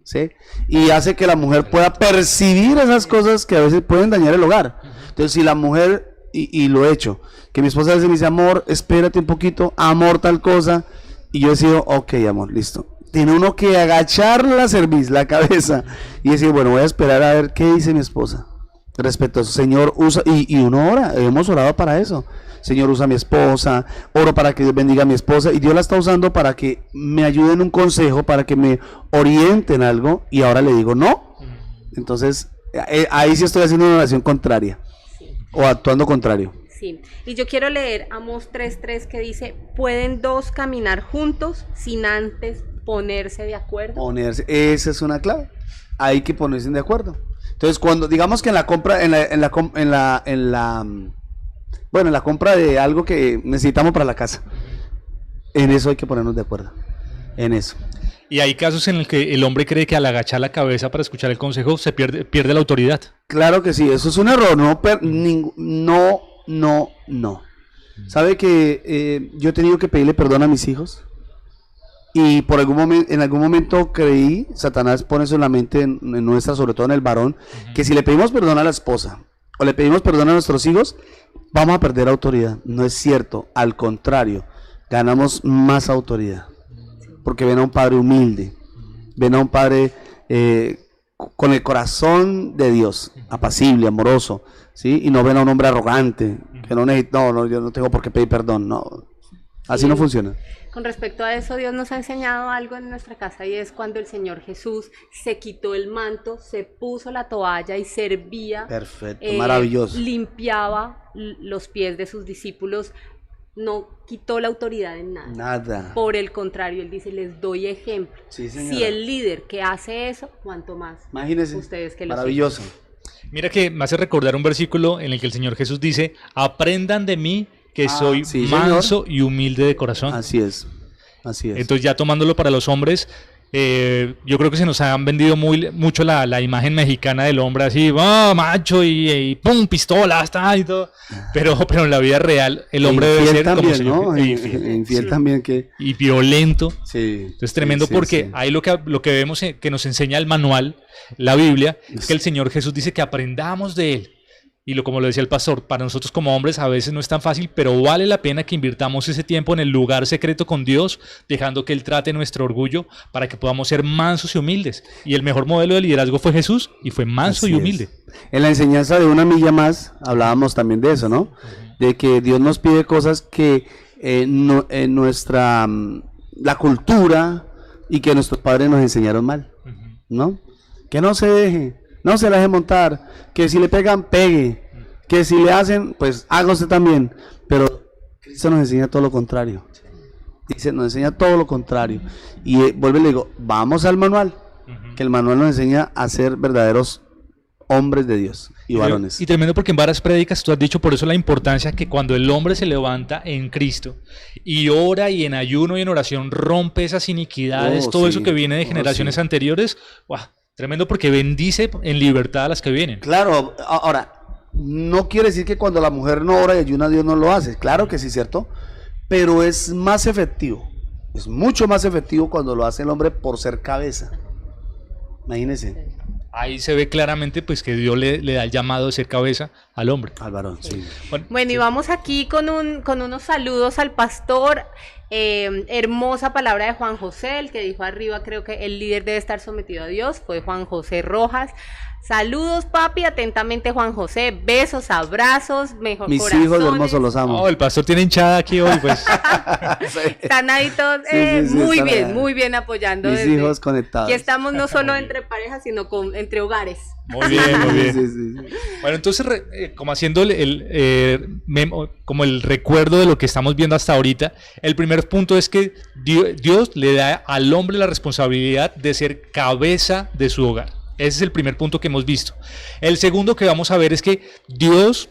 Speaker 4: ¿Sí? Y hace que la mujer pueda percibir esas cosas que a veces pueden dañar el hogar. Entonces si la mujer, y lo he hecho, que mi esposa a veces me dice, amor, espérate un poquito, amor, tal cosa. Y yo decido, ok, amor, listo. Tiene uno que agachar la cerviz, la cabeza, y decir, bueno, voy a esperar a ver qué dice mi esposa respecto a eso. Señor, usa, y uno ora, hemos orado para eso. Señor, usa a mi esposa, oro para que Dios bendiga a mi esposa, y Dios la está usando para que me ayude en un consejo, para que me oriente en algo, y ahora le digo no. Entonces, ahí sí estoy haciendo una oración contraria, o actuando contrario.
Speaker 6: Sí, y yo quiero leer Amós 3:3 que dice, ¿pueden dos caminar juntos sin antes ponerse de acuerdo?
Speaker 4: Ponerse, esa es una clave. Hay que ponerse de acuerdo. Entonces, cuando digamos que en la compra, en la compra de algo que necesitamos para la casa, en eso hay que ponernos de acuerdo. En eso.
Speaker 5: Y hay casos en los que el hombre cree que al agachar la cabeza para escuchar el consejo se pierde la autoridad.
Speaker 4: Claro que sí, eso es un error. No. ¿Sabe que yo he tenido que pedirle perdón a mis hijos? Y en algún momento creí, Satanás pone eso en la mente en nuestra, sobre todo en el varón, que si le pedimos perdón a la esposa o le pedimos perdón a nuestros hijos, vamos a perder autoridad. No es cierto, al contrario, ganamos más autoridad. Porque ven a un padre humilde, ven a un padre con el corazón de Dios, apacible, amoroso, ¿sí? Y no ven a un hombre arrogante, que no necesita, no, yo no tengo por qué pedir perdón, no. Así no funciona.
Speaker 6: Con respecto a eso, Dios nos ha enseñado algo en nuestra casa, y es cuando el Señor Jesús se quitó el manto, se puso la toalla y servía.
Speaker 4: Perfecto, maravilloso.
Speaker 6: Limpiaba los pies de sus discípulos, no quitó la autoridad en nada.
Speaker 4: Nada.
Speaker 6: Por el contrario, Él dice, les doy ejemplo.
Speaker 4: Sí,
Speaker 6: si el líder que hace eso, cuánto más.
Speaker 4: Imagínense,
Speaker 6: ustedes que lo
Speaker 4: maravilloso.
Speaker 5: Mira que me hace recordar un versículo en el que el Señor Jesús dice, aprendan de mí que soy manso y humilde de corazón.
Speaker 4: Así es, así es.
Speaker 5: Entonces ya tomándolo para los hombres, yo creo que se nos han vendido mucho la imagen mexicana del hombre así, macho y pum, pistola, hasta y todo. Pero en la vida real el hombre debe ser
Speaker 4: también,
Speaker 5: como
Speaker 4: ¿no? Infiel también y
Speaker 5: violento.
Speaker 4: Sí.
Speaker 5: Entonces tremendo porque ahí lo que vemos que nos enseña el manual, la Biblia, es que el Señor Jesús dice que aprendamos de Él. Y como lo decía el pastor, para nosotros como hombres a veces no es tan fácil, pero vale la pena que invirtamos ese tiempo en el lugar secreto con Dios, dejando que Él trate nuestro orgullo para que podamos ser mansos y humildes. Y el mejor modelo de liderazgo fue Jesús, y fue manso y humilde.
Speaker 4: En la enseñanza de Una Milla Más hablábamos también de eso, ¿no? De que Dios nos pide cosas que en nuestra la cultura y que nuestros padres nos enseñaron mal, ¿no? Que no se deje montar, que si le pegan, pegue, que si le hacen, pues haga usted también. Pero Cristo nos enseña todo lo contrario. Dice, nos enseña todo lo contrario. Y vuelve y le digo, vamos al manual, que el manual nos enseña a ser verdaderos hombres de Dios y varones.
Speaker 5: Y tremendo porque en varias prédicas tú has dicho por eso la importancia que cuando el hombre se levanta en Cristo y ora y en ayuno y en oración rompe esas iniquidades, todo eso que viene de generaciones anteriores, ¡wow! Tremendo porque bendice en libertad a las que vienen.
Speaker 4: Claro, ahora, no quiere decir que cuando la mujer no ora y ayuna Dios no lo hace, claro que sí, ¿cierto? Pero es más efectivo, es mucho más efectivo cuando lo hace el hombre por ser cabeza. Imagínense.
Speaker 5: ahí se ve claramente pues que Dios le da el llamado de ser cabeza al hombre.
Speaker 4: Al varón, sí.
Speaker 6: Bueno, y vamos aquí con unos saludos al pastor. Hermosa palabra de Juan José, el que dijo arriba, creo que el líder debe estar sometido a Dios, fue Juan José Rojas. Saludos, papi, atentamente Juan José, besos, abrazos, mejor
Speaker 4: mis
Speaker 6: corazones.
Speaker 4: hijos hermosos, los amo.
Speaker 5: Oh, el pastor tiene hinchada aquí hoy, pues.
Speaker 6: Están ahí todos muy bien apoyando.
Speaker 4: Mis hijos conectados.
Speaker 6: Y estamos no solo entre parejas, sino entre hogares.
Speaker 5: Muy bien, muy bien. Sí. Bueno, entonces, como haciendo como el recuerdo de lo que estamos viendo hasta ahorita, el primer punto es que Dios le da al hombre la responsabilidad de ser cabeza de su hogar. Ese es el primer punto que hemos visto. El segundo que vamos a ver es que Dios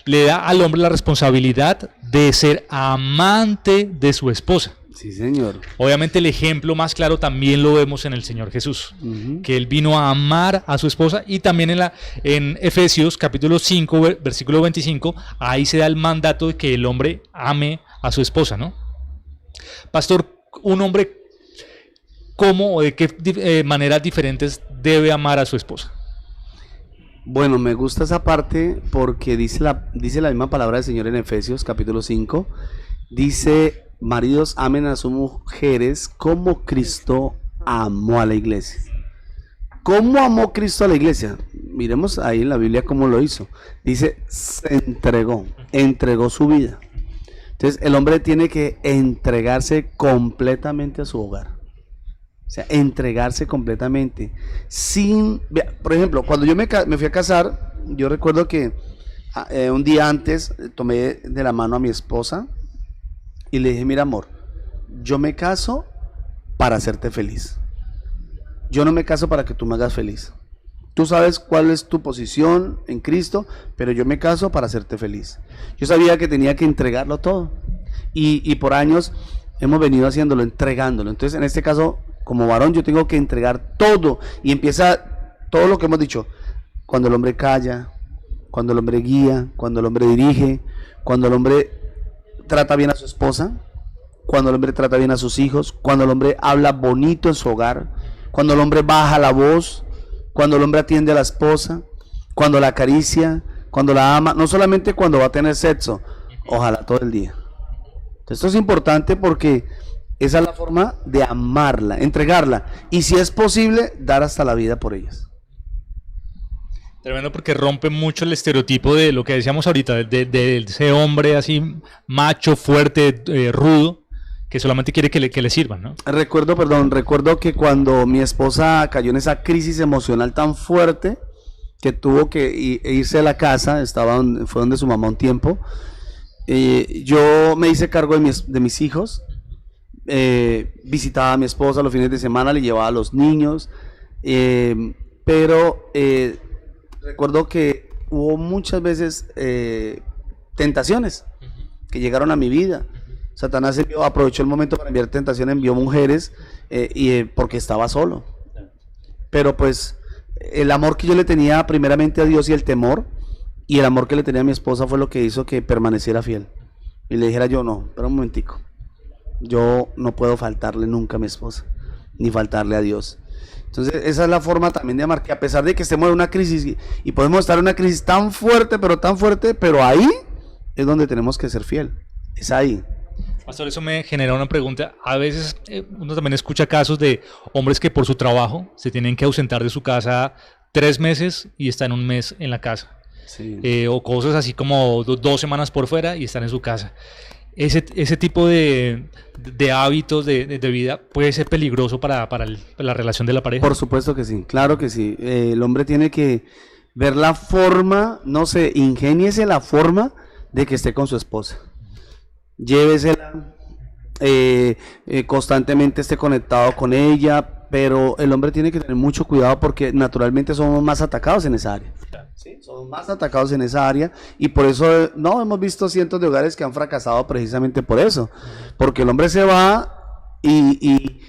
Speaker 5: le da al hombre la responsabilidad de ser amante de su esposa.
Speaker 4: Sí, señor.
Speaker 5: Obviamente el ejemplo más claro también lo vemos en el Señor Jesús, que Él vino a amar a su esposa, y también en Efesios capítulo 5, versículo 25, ahí se da el mandato de que el hombre ame a su esposa, ¿no? Pastor, un hombre, ¿cómo o de qué maneras diferentes debe amar a su esposa?
Speaker 4: Bueno, me gusta esa parte porque dice la misma palabra del Señor en Efesios capítulo 5, dice: maridos, amen a sus mujeres como Cristo amó a la iglesia. ¿Cómo amó Cristo a la iglesia? Miremos ahí en la Biblia cómo lo hizo. Dice, se entregó su vida. Entonces el hombre tiene que entregarse completamente a su hogar. O sea, entregarse completamente. Por ejemplo, cuando yo me fui a casar, yo recuerdo que un día antes tomé de la mano a mi esposa y le dije: mira, amor, yo me caso para hacerte feliz. Yo no me caso para que tú me hagas feliz. Tú sabes cuál es tu posición en Cristo, pero yo me caso para hacerte feliz. Yo sabía que tenía que entregarlo todo. Y por años hemos venido haciéndolo, entregándolo. Entonces, en este caso, como varón, yo tengo que entregar todo. Y empieza todo lo que hemos dicho. Cuando el hombre calla, cuando el hombre guía, cuando el hombre dirige, cuando el hombre trata bien a su esposa, cuando el hombre trata bien a sus hijos, cuando el hombre habla bonito en su hogar, cuando el hombre baja la voz, cuando el hombre atiende a la esposa, cuando la acaricia, cuando la ama, no solamente cuando va a tener sexo, ojalá todo el día. Esto es importante porque esa es la forma de amarla, entregarla, y si es posible, dar hasta la vida por ellas.
Speaker 5: Tremendo, porque rompe mucho el estereotipo de lo que decíamos ahorita, de ese hombre así macho, fuerte, rudo, que solamente quiere que le sirvan, ¿no?
Speaker 4: Recuerdo que cuando mi esposa cayó en esa crisis emocional tan fuerte, que tuvo que irse de la casa, fue donde su mamá un tiempo, yo me hice cargo de mis hijos, visitaba a mi esposa los fines de semana, le llevaba a los niños, pero recuerdo que hubo muchas veces tentaciones que llegaron a mi vida. Satanás aprovechó el momento para enviar tentaciones, envió mujeres, porque estaba solo. Pero pues el amor que yo le tenía primeramente a Dios y el temor, y el amor que le tenía a mi esposa fue lo que hizo que permaneciera fiel. Y le dijera yo: no, espera un momentico, yo no puedo faltarle nunca a mi esposa, ni faltarle a Dios. Entonces esa es la forma también de amar, que a pesar de que estemos en una crisis, y podemos estar en una crisis tan fuerte, pero ahí es donde tenemos que ser fiel, es ahí.
Speaker 5: Pastor, eso me genera una pregunta. A veces uno también escucha casos de hombres que por su trabajo se tienen que ausentar de su casa 3 meses y están 1 mes en la casa. Sí. O cosas así como 2 semanas por fuera y están en su casa. Ese tipo de hábitos de vida puede ser peligroso para la relación de la pareja.
Speaker 4: Por supuesto que sí, claro que sí. El hombre tiene que ver la forma, no sé, ingéniese la forma de que esté con su esposa. Llévesela, constantemente esté conectado con ella, pero el hombre tiene que tener mucho cuidado porque naturalmente somos más atacados en esa área. Sí, somos más atacados en esa área, y por eso hemos visto cientos de hogares que han fracasado precisamente por eso, porque el hombre se va y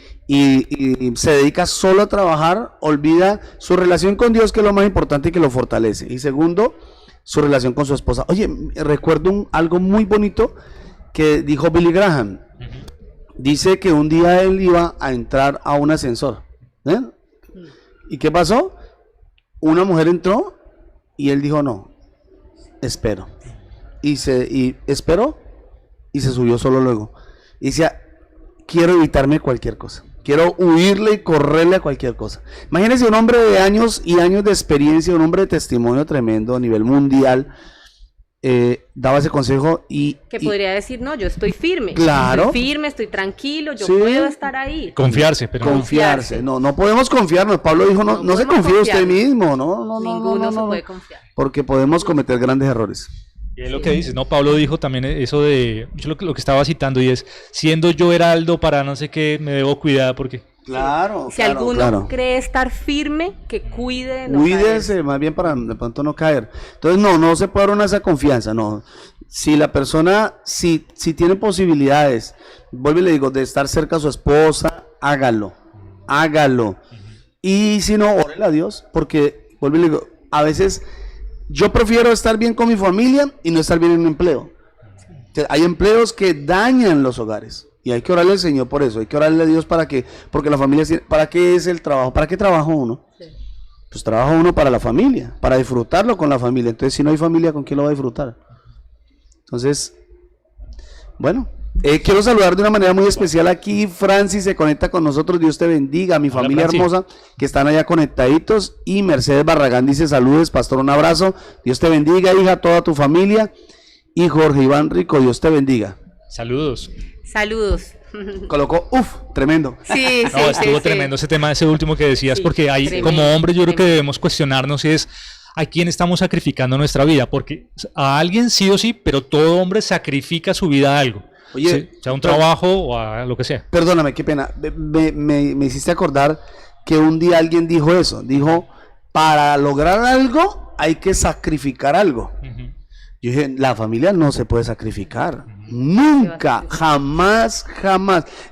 Speaker 4: se dedica solo a trabajar, olvida su relación con Dios, que es lo más importante y que lo fortalece, y segundo, su relación con su esposa. Oye, recuerdo algo muy bonito que dijo Billy Graham. Dice que un día él iba a entrar a un ascensor, ¿eh? ¿Y qué pasó? una mujer entró y él dijo no, espero. Y esperó y se subió solo luego. Y decía, quiero evitarme cualquier cosa. Quiero huirle y correrle a cualquier cosa. Imagínense un hombre de años y años de experiencia, un hombre de testimonio tremendo a nivel mundial, daba ese consejo y...
Speaker 6: Que podría decir, no, yo estoy firme.
Speaker 4: Claro.
Speaker 6: Estoy firme, estoy tranquilo, yo
Speaker 4: Sí.
Speaker 6: puedo estar ahí.
Speaker 5: Confiarse, pero
Speaker 4: Confiarse. No podemos confiarnos. Pablo dijo, no se confíe usted mismo.
Speaker 6: Ninguno se puede confiar.
Speaker 4: Porque podemos cometer grandes errores.
Speaker 5: Y es lo que dices, ¿no? Pablo dijo también eso de, yo lo que estaba citando, y es, siendo yo heraldo para no sé qué, me debo cuidar porque...
Speaker 4: Claro,
Speaker 6: Si alguno cree estar firme, que cuide de no
Speaker 4: Cuídese
Speaker 6: caer.
Speaker 4: más bien para de pronto no caer. Entonces no se puede dar una esa confianza, no. Si la persona, si tiene posibilidades, vuelvo y le digo, de estar cerca a su esposa, hágalo. Y si no, órele a Dios, porque, vuelvo y le digo, a veces yo prefiero estar bien con mi familia y no estar bien en un empleo. Hay empleos que dañan los hogares. Y hay que orarle al Señor por eso, hay que orarle a Dios porque la familia, ¿para qué es el trabajo? ¿Para qué trabaja uno? Sí. Pues trabaja uno para la familia, para disfrutarlo con la familia. Entonces, si no hay familia, ¿con quién lo va a disfrutar? Entonces, bueno, quiero saludar de una manera muy especial aquí. Francis se conecta con nosotros, Dios te bendiga, a mi familia
Speaker 5: Francis.
Speaker 4: hermosa que están allá conectaditos. Y Mercedes Barragán dice, saludes, pastor, un abrazo. Dios te bendiga, hija, toda tu familia. Y Jorge Iván Rico, Dios te bendiga.
Speaker 5: Saludos.
Speaker 6: Saludos.
Speaker 4: Colocó, tremendo.
Speaker 6: Sí,
Speaker 5: no, estuvo tremendo ese tema, ese último que decías, porque hay,
Speaker 6: tremendo,
Speaker 5: como hombres, yo creo que debemos cuestionarnos es a quién estamos sacrificando nuestra vida, porque a alguien sí o sí, pero todo hombre sacrifica su vida a algo.
Speaker 4: Oye,
Speaker 5: sea un trabajo o a lo que sea.
Speaker 4: Perdóname, qué pena. Me hiciste acordar que un día alguien dijo eso. Dijo, para lograr algo hay que sacrificar algo. Yo dije, la familia no se puede sacrificar. Nunca, jamás.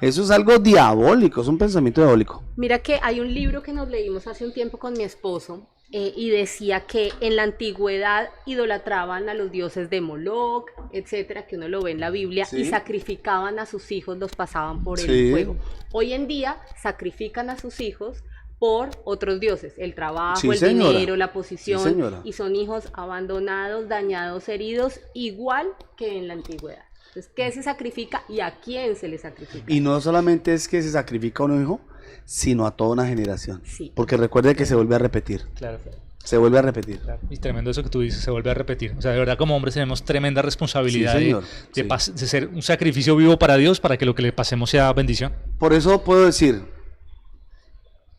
Speaker 4: Eso es algo diabólico, es un pensamiento diabólico.
Speaker 6: Mira que hay un libro que nos leímos hace un tiempo con mi esposo y decía que en la antigüedad idolatraban a los dioses de Moloch, etcétera, que uno lo ve en la Biblia,
Speaker 4: Sí.
Speaker 6: y sacrificaban a sus hijos, los pasaban por
Speaker 4: Sí.
Speaker 6: el fuego. Hoy en día sacrifican a sus hijos por otros dioses, el trabajo,
Speaker 4: Sí,
Speaker 6: el
Speaker 4: señora.
Speaker 6: dinero, la posición,
Speaker 4: Sí, señora.
Speaker 6: y son hijos abandonados, dañados, heridos, igual que en la antigüedad. Entonces, ¿qué se sacrifica y a quién se le sacrifica?
Speaker 4: Y no solamente es que se sacrifica a un hijo, sino a toda una generación.
Speaker 6: Sí.
Speaker 4: Porque recuerde que se vuelve a repetir.
Speaker 5: Claro.
Speaker 4: Se vuelve a repetir.
Speaker 5: Claro. Y tremendo eso que tú dices, se vuelve a repetir. O sea, de verdad como hombres tenemos tremenda responsabilidad
Speaker 4: Sí, señor.
Speaker 5: de ser un sacrificio vivo para Dios, para que lo que le pasemos sea bendición.
Speaker 4: Por eso puedo decir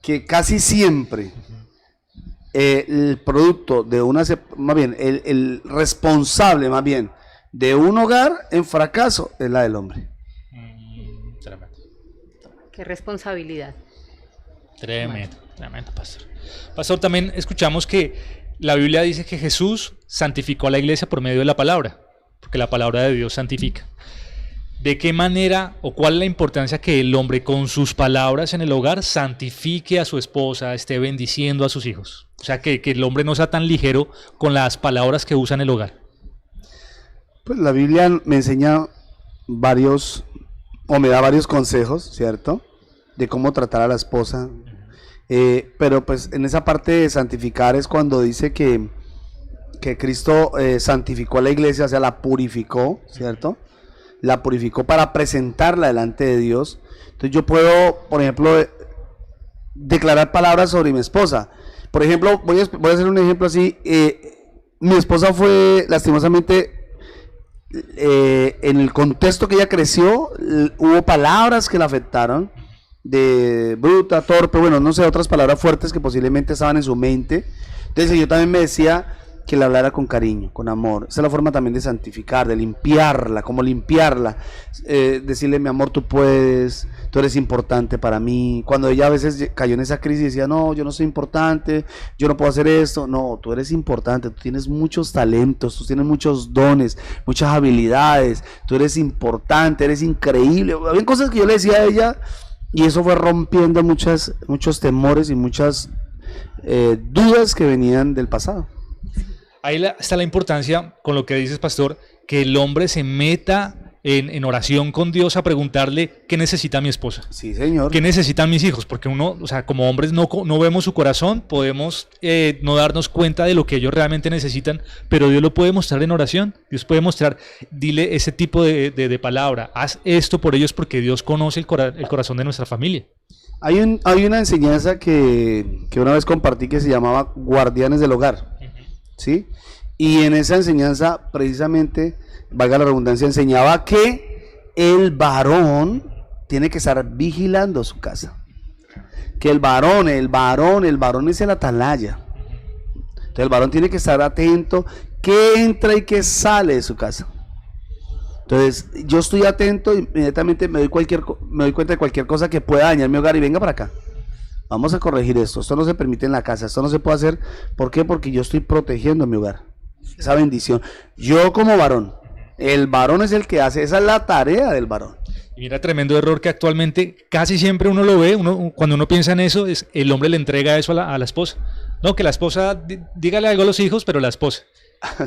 Speaker 4: que casi siempre el producto de más bien, el responsable más bien de un hogar en fracaso es la del hombre.
Speaker 5: Tremendo.
Speaker 6: Qué responsabilidad.
Speaker 5: Tremendo, pastor. Pastor, también escuchamos que la Biblia dice que Jesús santificó a la iglesia por medio de la palabra, porque la palabra de Dios santifica. ¿De qué manera o cuál es la importancia que el hombre con sus palabras en el hogar santifique a su esposa, esté bendiciendo a sus hijos? O sea, que el hombre no sea tan ligero con las palabras que usa en el hogar.
Speaker 4: Pues la Biblia me enseña me da varios consejos, ¿cierto? De cómo tratar a la esposa. Pero pues en esa parte de santificar es cuando dice que Cristo santificó a la iglesia, o sea, la purificó, ¿cierto? La purificó para presentarla delante de Dios. Entonces yo puedo, por ejemplo, declarar palabras sobre mi esposa. Por ejemplo, voy a hacer un ejemplo así. Mi esposa fue lastimosamente, en el contexto que ella creció, hubo palabras que la afectaron, de bruta, torpe, bueno, no sé, otras palabras fuertes que posiblemente estaban en su mente. Entonces yo también me decía que la hablara con cariño, con amor. Esa es la forma también de santificar, de limpiarla, como limpiarla. Decirle, mi amor, tú puedes, tú eres importante para mí. Cuando ella a veces cayó en esa crisis y decía, no, yo no soy importante, yo no puedo hacer esto. No, tú eres importante, tú tienes muchos talentos, tú tienes muchos dones, muchas habilidades, tú eres importante, eres increíble. Había cosas que yo le decía a ella y eso fue rompiendo muchos temores y muchas dudas que venían del pasado.
Speaker 5: Ahí está la importancia, con lo que dices, pastor, que el hombre se meta en oración con Dios a preguntarle qué necesita mi esposa.
Speaker 4: Sí, señor.
Speaker 5: ¿Qué necesitan mis hijos? Porque uno, o sea, como hombres no vemos su corazón, podemos no darnos cuenta de lo que ellos realmente necesitan, pero Dios lo puede mostrar en oración. Dios puede mostrar, dile ese tipo de palabra, haz esto por ellos porque Dios conoce el corazón de nuestra familia.
Speaker 4: Hay una enseñanza que una vez compartí que se llamaba Guardianes del Hogar, ¿sí? Y en esa enseñanza, precisamente, valga la redundancia, enseñaba que el varón tiene que estar vigilando su casa. Que el varón es el atalaya. Entonces el varón tiene que estar atento, que entra y que sale de su casa. Entonces yo estoy atento, inmediatamente me doy cuenta de cualquier cosa que pueda dañar mi hogar y venga para acá. Vamos a corregir esto no se permite en la casa, esto no se puede hacer. ¿Por qué? Porque yo estoy protegiendo mi hogar, esa bendición. Yo como varón, el varón es el que hace, esa es la tarea del varón.
Speaker 5: Y mira, tremendo error que actualmente casi siempre uno lo ve, cuando uno piensa en eso, es el hombre le entrega eso a la esposa. No, que la esposa, dígale algo a los hijos, pero la esposa.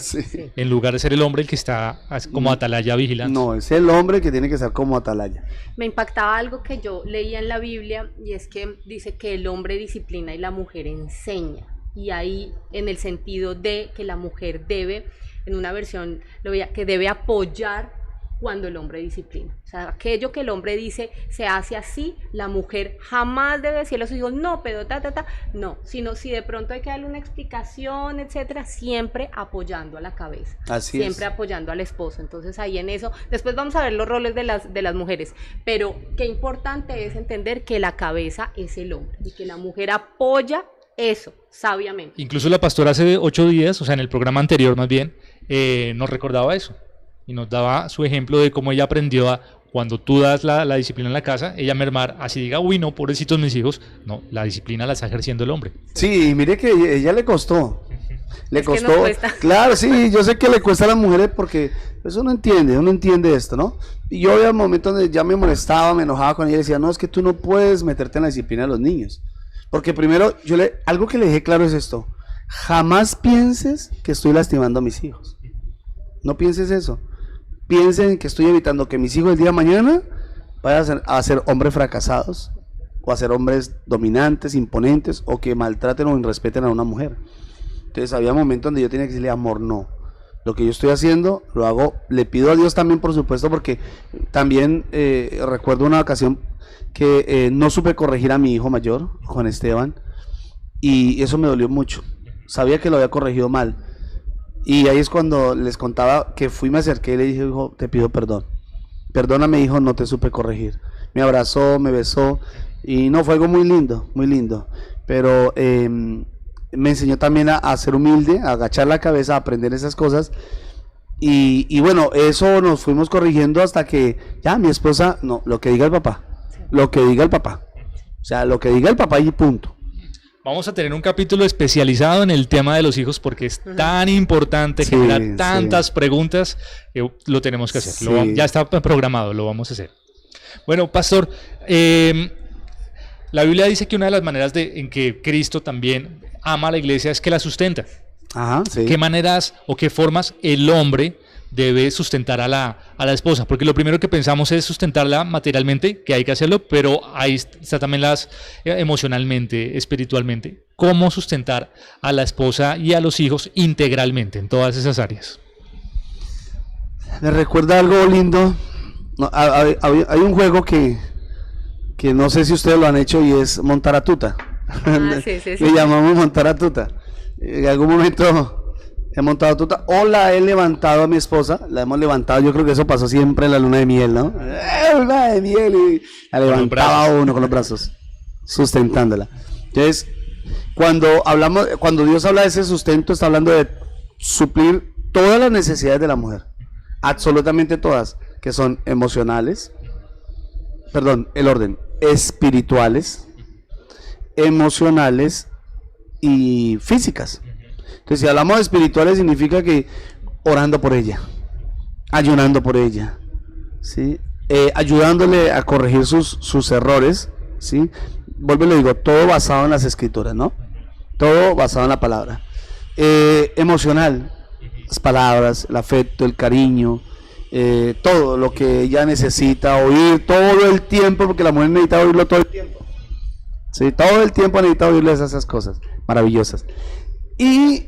Speaker 4: Sí.
Speaker 5: En lugar de ser el hombre el que está como atalaya vigilante.
Speaker 4: No, es el hombre que tiene que estar como atalaya.
Speaker 6: Me impactaba algo que yo leía en la Biblia, y es que dice que el hombre disciplina y la mujer enseña. Y ahí en el sentido de que la mujer debe, en una versión lo veía, que debe apoyar cuando el hombre disciplina. O sea, aquello que el hombre dice se hace así, la mujer jamás debe decirle a sus hijos, no, pero no, sino si de pronto hay que darle una explicación, etcétera, siempre apoyando a la cabeza,
Speaker 4: así
Speaker 6: siempre
Speaker 4: es.
Speaker 6: Apoyando al esposo. Entonces ahí en eso, después vamos a ver los roles de las mujeres, pero qué importante es entender que la cabeza es el hombre y que la mujer apoya eso, sabiamente.
Speaker 5: Incluso la pastora hace 8 días, o sea en el programa anterior más bien, nos recordaba eso. Y nos daba su ejemplo de cómo ella aprendió a, cuando tú das la disciplina en la casa, ella mermar, así diga, uy, no, pobrecitos mis hijos. No, la disciplina la está ejerciendo el hombre.
Speaker 4: Sí, y mire que ella le costó. Le costó.
Speaker 6: Que no cuesta.
Speaker 4: Claro, sí, yo sé que le cuesta a las mujeres porque uno entiende esto, ¿no? Y yo había momentos donde ya me molestaba, me enojaba con ella y decía, no, es que tú no puedes meterte en la disciplina de los niños. Porque primero, algo que le dejé claro es esto: jamás pienses que estoy lastimando a mis hijos. No pienses eso. Piensen que estoy evitando que mis hijos el día de mañana vayan a ser hombres fracasados o a ser hombres dominantes, imponentes, o que maltraten o irrespeten a una mujer. Entonces había momentos donde yo tenía que decirle, amor, no, lo que yo estoy haciendo lo hago, le pido a Dios también, por supuesto, porque también recuerdo una ocasión que no supe corregir a mi hijo mayor, Juan Esteban, y eso me dolió mucho. Sabía que lo había corregido mal. Y ahí es cuando les contaba que me acerqué y le dije, hijo, te pido perdón. Perdóname, hijo, no te supe corregir. Me abrazó, me besó y no, fue algo muy lindo. Pero me enseñó también a ser humilde, a agachar la cabeza, a aprender esas cosas. Y bueno, eso nos fuimos corrigiendo hasta que ya mi esposa, no, lo que diga el papá. Lo que diga el papá. O sea, lo que diga el papá y punto.
Speaker 5: Vamos a tener un capítulo especializado en el tema de los hijos porque es tan importante, genera tantas preguntas que lo tenemos que hacer.
Speaker 4: Sí.
Speaker 5: Ya está programado, lo vamos a hacer. Bueno, pastor, la Biblia dice que una de las maneras en que Cristo también ama a la iglesia es que la sustenta.
Speaker 4: Ajá, sí.
Speaker 5: ¿Qué maneras o qué formas el hombre debe sustentar a la esposa? Porque lo primero que pensamos es sustentarla materialmente, que hay que hacerlo, pero ahí está también emocionalmente, espiritualmente. ¿Cómo sustentar a la esposa y a los hijos integralmente en todas esas áreas?
Speaker 4: Me recuerda algo lindo. No, hay un juego que no sé si ustedes lo han hecho y es montar a tuta.
Speaker 6: Sí.
Speaker 4: Le llamamos montar a tuta. En algún momento he montado tuta o la he levantado a mi esposa, la hemos levantado, yo creo que eso pasó siempre en la luna de miel, ¿no? Luna de miel, y la levantaba uno con los brazos, sustentándola. Entonces, cuando Dios habla de ese sustento, está hablando de suplir todas las necesidades de la mujer, absolutamente todas, que son espirituales, emocionales y físicas. Entonces, si hablamos de espirituales, significa que orando por ella, ayunando por ella, ¿sí? Ayudándole a corregir sus errores, ¿sí? Vuelvo y le digo, todo basado en las escrituras, ¿no? Todo basado en la palabra. Emocional, las palabras, el afecto, el cariño, todo lo que ella necesita oír todo el tiempo, porque la mujer necesita oírlo todo el tiempo. Sí, todo el tiempo necesita oírle esas cosas maravillosas. Y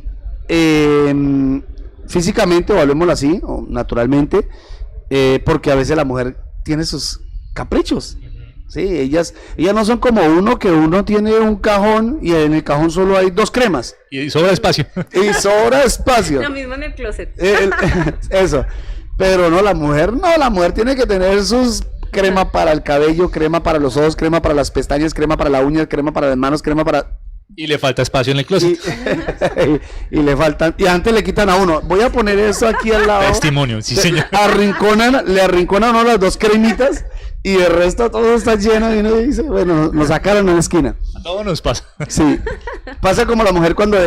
Speaker 4: físicamente, o hablemoslo así, o naturalmente, porque a veces la mujer tiene sus caprichos. Sí, ellas no son como uno, que uno tiene un cajón y en el cajón solo hay 2 cremas.
Speaker 5: Y sobra espacio.
Speaker 4: Y sobra espacio.
Speaker 6: Lo mismo en el closet.
Speaker 4: Eso. Pero no, la mujer tiene que tener sus crema para el cabello, crema para los ojos, crema para las pestañas, crema para la uña, crema para las manos, crema para...
Speaker 5: Y le falta espacio en el closet.
Speaker 4: Y le faltan, y antes le quitan a uno, voy a poner eso aquí al lado.
Speaker 5: Testimonio, sí señor.
Speaker 4: Le arrinconan a uno las 2 cremitas y el resto todo está lleno y uno dice, bueno, nos sacaron en la esquina.
Speaker 5: A todos nos pasa.
Speaker 4: Sí, pasa como la mujer cuando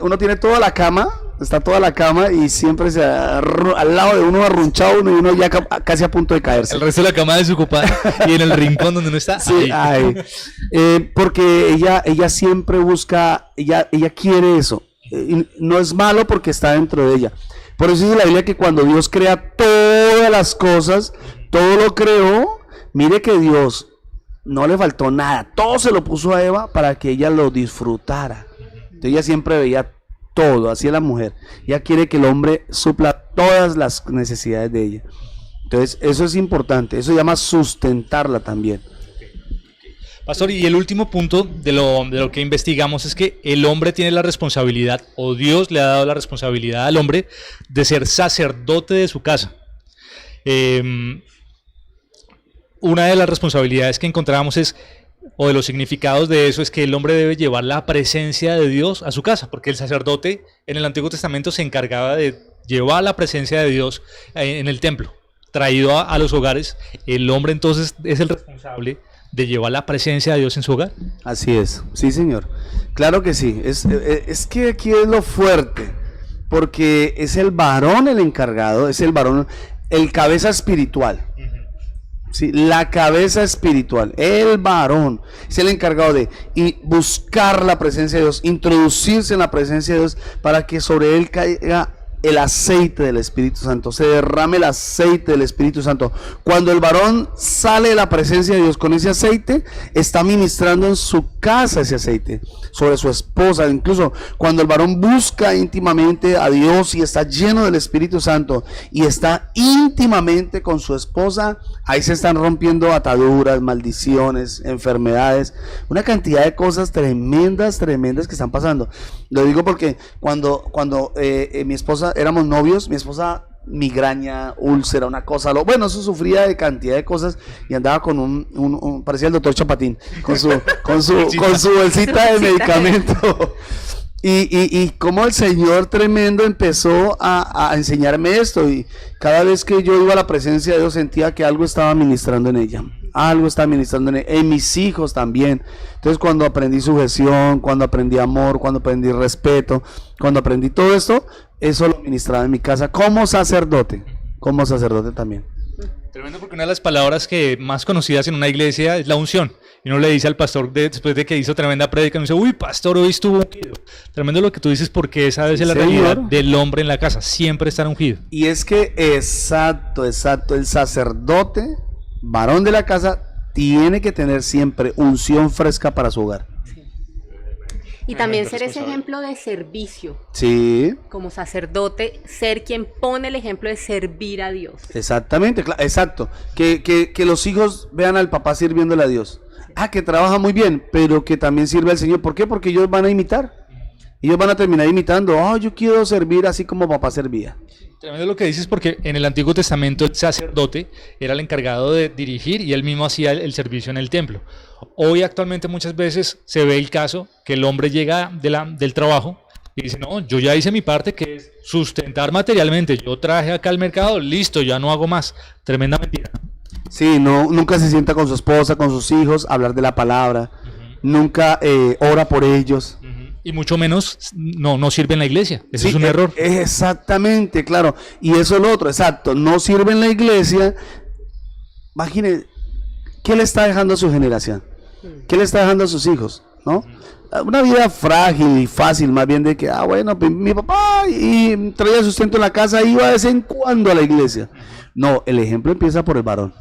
Speaker 4: uno tiene toda la cama, está toda la cama y siempre al lado de uno arrunchado y uno ya casi a punto de caerse.
Speaker 5: El resto de la cama desocupada y en el rincón donde uno está.
Speaker 4: Sí, ahí. Porque ella siempre busca, ella quiere eso. Y no es malo porque está dentro de ella. Por eso dice la Biblia que cuando Dios crea todas las cosas, todo lo creó, mire que Dios no le faltó nada, todo se lo puso a Eva para que ella lo disfrutara. Entonces ella siempre veía todo, así es la mujer. Ella quiere que el hombre supla todas las necesidades de ella. Entonces eso es importante, eso se llama sustentarla también.
Speaker 5: Pastor, y el último punto de lo que investigamos es que el hombre tiene la responsabilidad, o Dios le ha dado la responsabilidad al hombre de ser sacerdote de su casa. Una de las responsabilidades que encontrábamos o de los significados de eso, es que el hombre debe llevar la presencia de Dios a su casa, porque el sacerdote en el Antiguo Testamento se encargaba de llevar la presencia de Dios en el templo, traído a los hogares. El hombre entonces es el responsable de llevar la presencia de Dios en su hogar.
Speaker 4: Así es, sí señor, claro que sí, es que aquí es lo fuerte, porque es el varón el encargado, es el varón, el cabeza espiritual. Sí, la cabeza espiritual, el varón, es el encargado de buscar la presencia de Dios, introducirse en la presencia de Dios para que sobre él caiga el aceite del Espíritu Santo, se derrame el aceite del Espíritu Santo. Cuando el varón sale de la presencia de Dios con ese aceite, está ministrando en su casa ese aceite, sobre su esposa. Incluso cuando el varón busca íntimamente a Dios y está lleno del Espíritu Santo y está íntimamente con su esposa, ahí se están rompiendo ataduras, maldiciones, enfermedades, una cantidad de cosas tremendas que están pasando. Lo digo porque cuando mi esposa éramos novios, mi esposa migraña, úlcera, una cosa, bueno, eso sufría de cantidad de cosas y andaba con parecía el doctor Chapatín, con su bolsita de medicamento. Y como el Señor tremendo empezó a enseñarme esto, y cada vez que yo iba a la presencia de Dios sentía que algo estaba ministrando en ella, en mis hijos también. Entonces cuando aprendí sujeción, cuando aprendí amor, cuando aprendí respeto, cuando aprendí todo esto, eso lo ministraba en mi casa como sacerdote también.
Speaker 5: Tremendo, porque una de las palabras que más conocidas en una iglesia es la unción. Y uno le dice al pastor, después de que hizo tremenda prédica, uno dice, uy, pastor, hoy estuvo ungido. Tremendo lo que tú dices, porque esa es la realidad del hombre en la casa, siempre estar ungido.
Speaker 4: Y es que, exacto, el sacerdote, varón de la casa, tiene que tener siempre unción fresca para su hogar.
Speaker 6: Y también ser ese ejemplo de servicio.
Speaker 4: Sí.
Speaker 6: Como sacerdote, ser quien pone el ejemplo de servir a Dios.
Speaker 4: Exactamente, exacto. Que los hijos vean al papá sirviéndole a Dios. Que trabaja muy bien, pero que también sirve al Señor. ¿Por qué? Porque ellos van a imitar. Ellos van a terminar imitando. Yo quiero servir así como papá servía.
Speaker 5: Tremendo lo que dices, porque en el Antiguo Testamento el sacerdote era el encargado de dirigir y él mismo hacía el servicio en el templo. Hoy actualmente muchas veces se ve el caso que el hombre llega del trabajo y dice, no, yo ya hice mi parte, que es sustentar materialmente, yo traje acá al mercado, listo, ya no hago más. Tremenda mentira.
Speaker 4: Sí, nunca se sienta con su esposa, con sus hijos, a hablar de la palabra, nunca ora por ellos.
Speaker 5: Y mucho menos no sirve en la iglesia. Ese es un error.
Speaker 4: Exactamente, claro. Y eso es lo otro, exacto. No sirve en la iglesia. Imagine, ¿qué le está dejando a su generación? ¿Qué le está dejando a sus hijos? ¿no? Una vida frágil y fácil, más bien de que, bueno, pues, mi papá y traía sustento en la casa, iba de vez en cuando a la iglesia. No, el ejemplo empieza por el varón.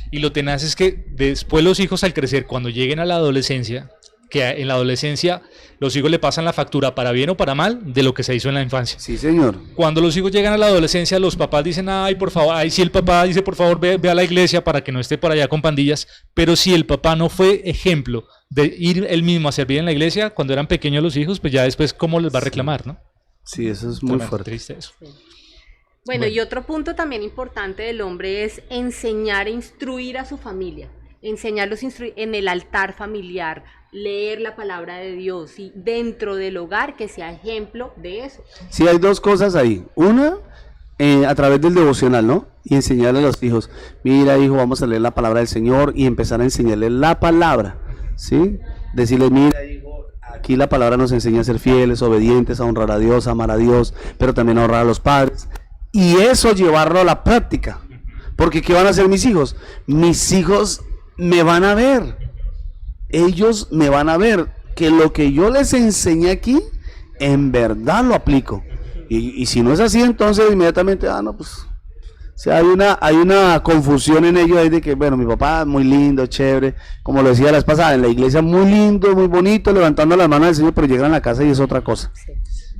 Speaker 5: Y lo tenaz es que después los hijos al crecer, cuando lleguen a la adolescencia, que en la adolescencia los hijos le pasan la factura para bien o para mal de lo que se hizo en la infancia.
Speaker 4: Sí, señor.
Speaker 5: Cuando los hijos llegan a la adolescencia, los papás dicen, ay, por favor, ay, si el papá dice, por favor, ve a la iglesia para que no esté por allá con pandillas, pero si el papá no fue ejemplo de ir él mismo a servir en la iglesia cuando eran pequeños los hijos, pues ya después, ¿cómo les va a reclamar, no?
Speaker 4: Sí, eso es muy fuerte.
Speaker 5: Triste eso.
Speaker 6: Sí. Bueno, y otro punto también importante del hombre es enseñar e instruir a su familia, enseñarlos en el altar familiar, leer la palabra de Dios y dentro del hogar que sea ejemplo de eso.
Speaker 4: Sí, hay dos cosas ahí. Una, a través del devocional, ¿no? Y enseñarle a los hijos, mira hijo, vamos a leer la palabra del Señor y empezar a enseñarle la palabra, ¿sí? Decirle, mira hijo, aquí la palabra nos enseña a ser fieles, obedientes, a honrar a Dios, a amar a Dios, pero también a honrar a los padres. Y eso llevarlo a la práctica. Porque ¿qué van a hacer mis hijos? Mis hijos me van a ver. Ellos me van a ver que lo que yo les enseñé aquí, en verdad lo aplico. Y si no es así, entonces inmediatamente, no, pues... O sea, hay una confusión en ellos ahí de que, bueno, mi papá muy lindo, chévere, como lo decía la vez pasada, en la iglesia muy lindo, muy bonito, levantando las manos del Señor, pero llegan a la casa y es otra cosa. Sí.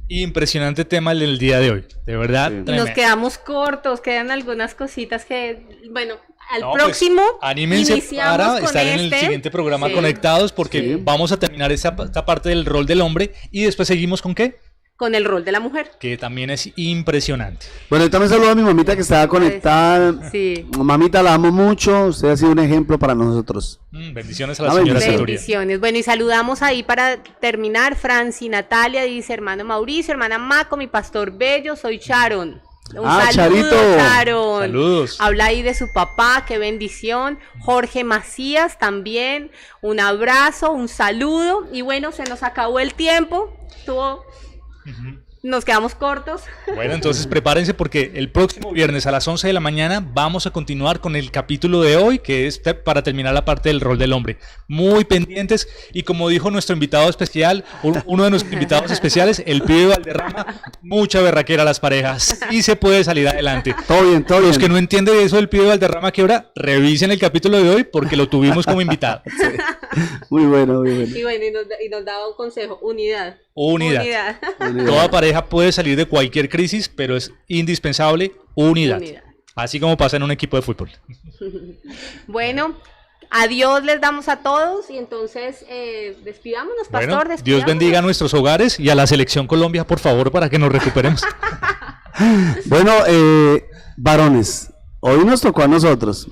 Speaker 5: Impresionante tema el del día de hoy, de verdad.
Speaker 6: Sí. Nos quedamos cortos, quedan algunas cositas que, bueno, al próximo
Speaker 5: pues, anímense para estar en el siguiente programa conectados porque vamos a terminar esta parte del rol del hombre y después seguimos ¿con qué?
Speaker 6: Con el rol de la mujer.
Speaker 5: Que también es impresionante.
Speaker 4: Bueno, yo también saludo a mi mamita que estaba conectada.
Speaker 6: Sí.
Speaker 4: Mamita, la amo mucho. Usted ha sido un ejemplo para nosotros.
Speaker 5: Bendiciones a la señora Centuria.
Speaker 6: Bendiciones. Bueno, y saludamos ahí para terminar. Franci Natalia dice, hermano Mauricio, hermana Maco, mi pastor bello, soy Sharon. Un saludo,
Speaker 4: Charito.
Speaker 6: Sharon.
Speaker 5: Saludos.
Speaker 6: Habla ahí de su papá, qué bendición. Jorge Macías también. Un abrazo, un saludo. Y bueno, se nos acabó el tiempo. Nos quedamos cortos.
Speaker 5: Bueno, entonces prepárense porque el próximo viernes a las 11 de la mañana vamos a continuar con el capítulo de hoy, que es para terminar la parte del rol del hombre. Muy pendientes, y como dijo nuestro invitado especial, uno de nuestros invitados especiales, el pibe Valderrama, mucha berraquera a las parejas y se puede salir adelante.
Speaker 4: Todo bien, todo bien.
Speaker 5: Los que no entienden eso del pibe Valderrama, que ahora revisen el capítulo de hoy porque lo tuvimos como invitado.
Speaker 4: Sí. Muy bueno, muy bueno.
Speaker 6: Y bueno, y nos daba un consejo, unidad.
Speaker 5: Unidad. Toda pareja puede salir de cualquier crisis, pero es indispensable unidad. Así como pasa en un equipo de fútbol.
Speaker 6: Bueno, adiós les damos a todos y entonces despidámonos, pastor.
Speaker 5: Bueno, Dios bendiga a nuestros hogares y a la selección Colombia, por favor, para que nos recuperemos.
Speaker 4: Bueno, varones, hoy nos tocó a nosotros.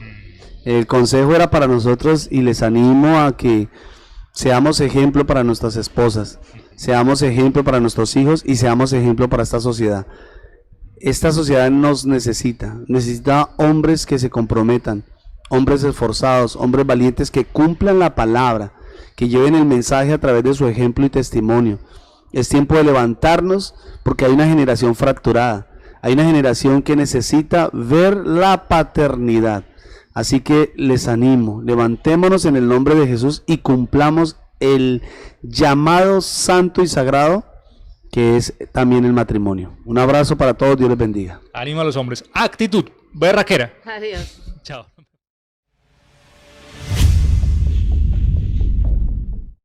Speaker 4: El consejo era para nosotros y les animo a que seamos ejemplo para nuestras esposas, seamos ejemplo para nuestros hijos y seamos ejemplo para esta sociedad. Esta sociedad nos necesita hombres que se comprometan, hombres esforzados, hombres valientes que cumplan la palabra, que lleven el mensaje a través de su ejemplo y testimonio. Es tiempo de levantarnos porque hay una generación fracturada, hay una generación que necesita ver la paternidad. Así que les animo, levantémonos en el nombre de Jesús y cumplamos el llamado santo y sagrado que es también el matrimonio. Un abrazo para todos, Dios les bendiga.
Speaker 5: Ánimo a los hombres, actitud berraquera.
Speaker 6: Adiós.
Speaker 5: Chao.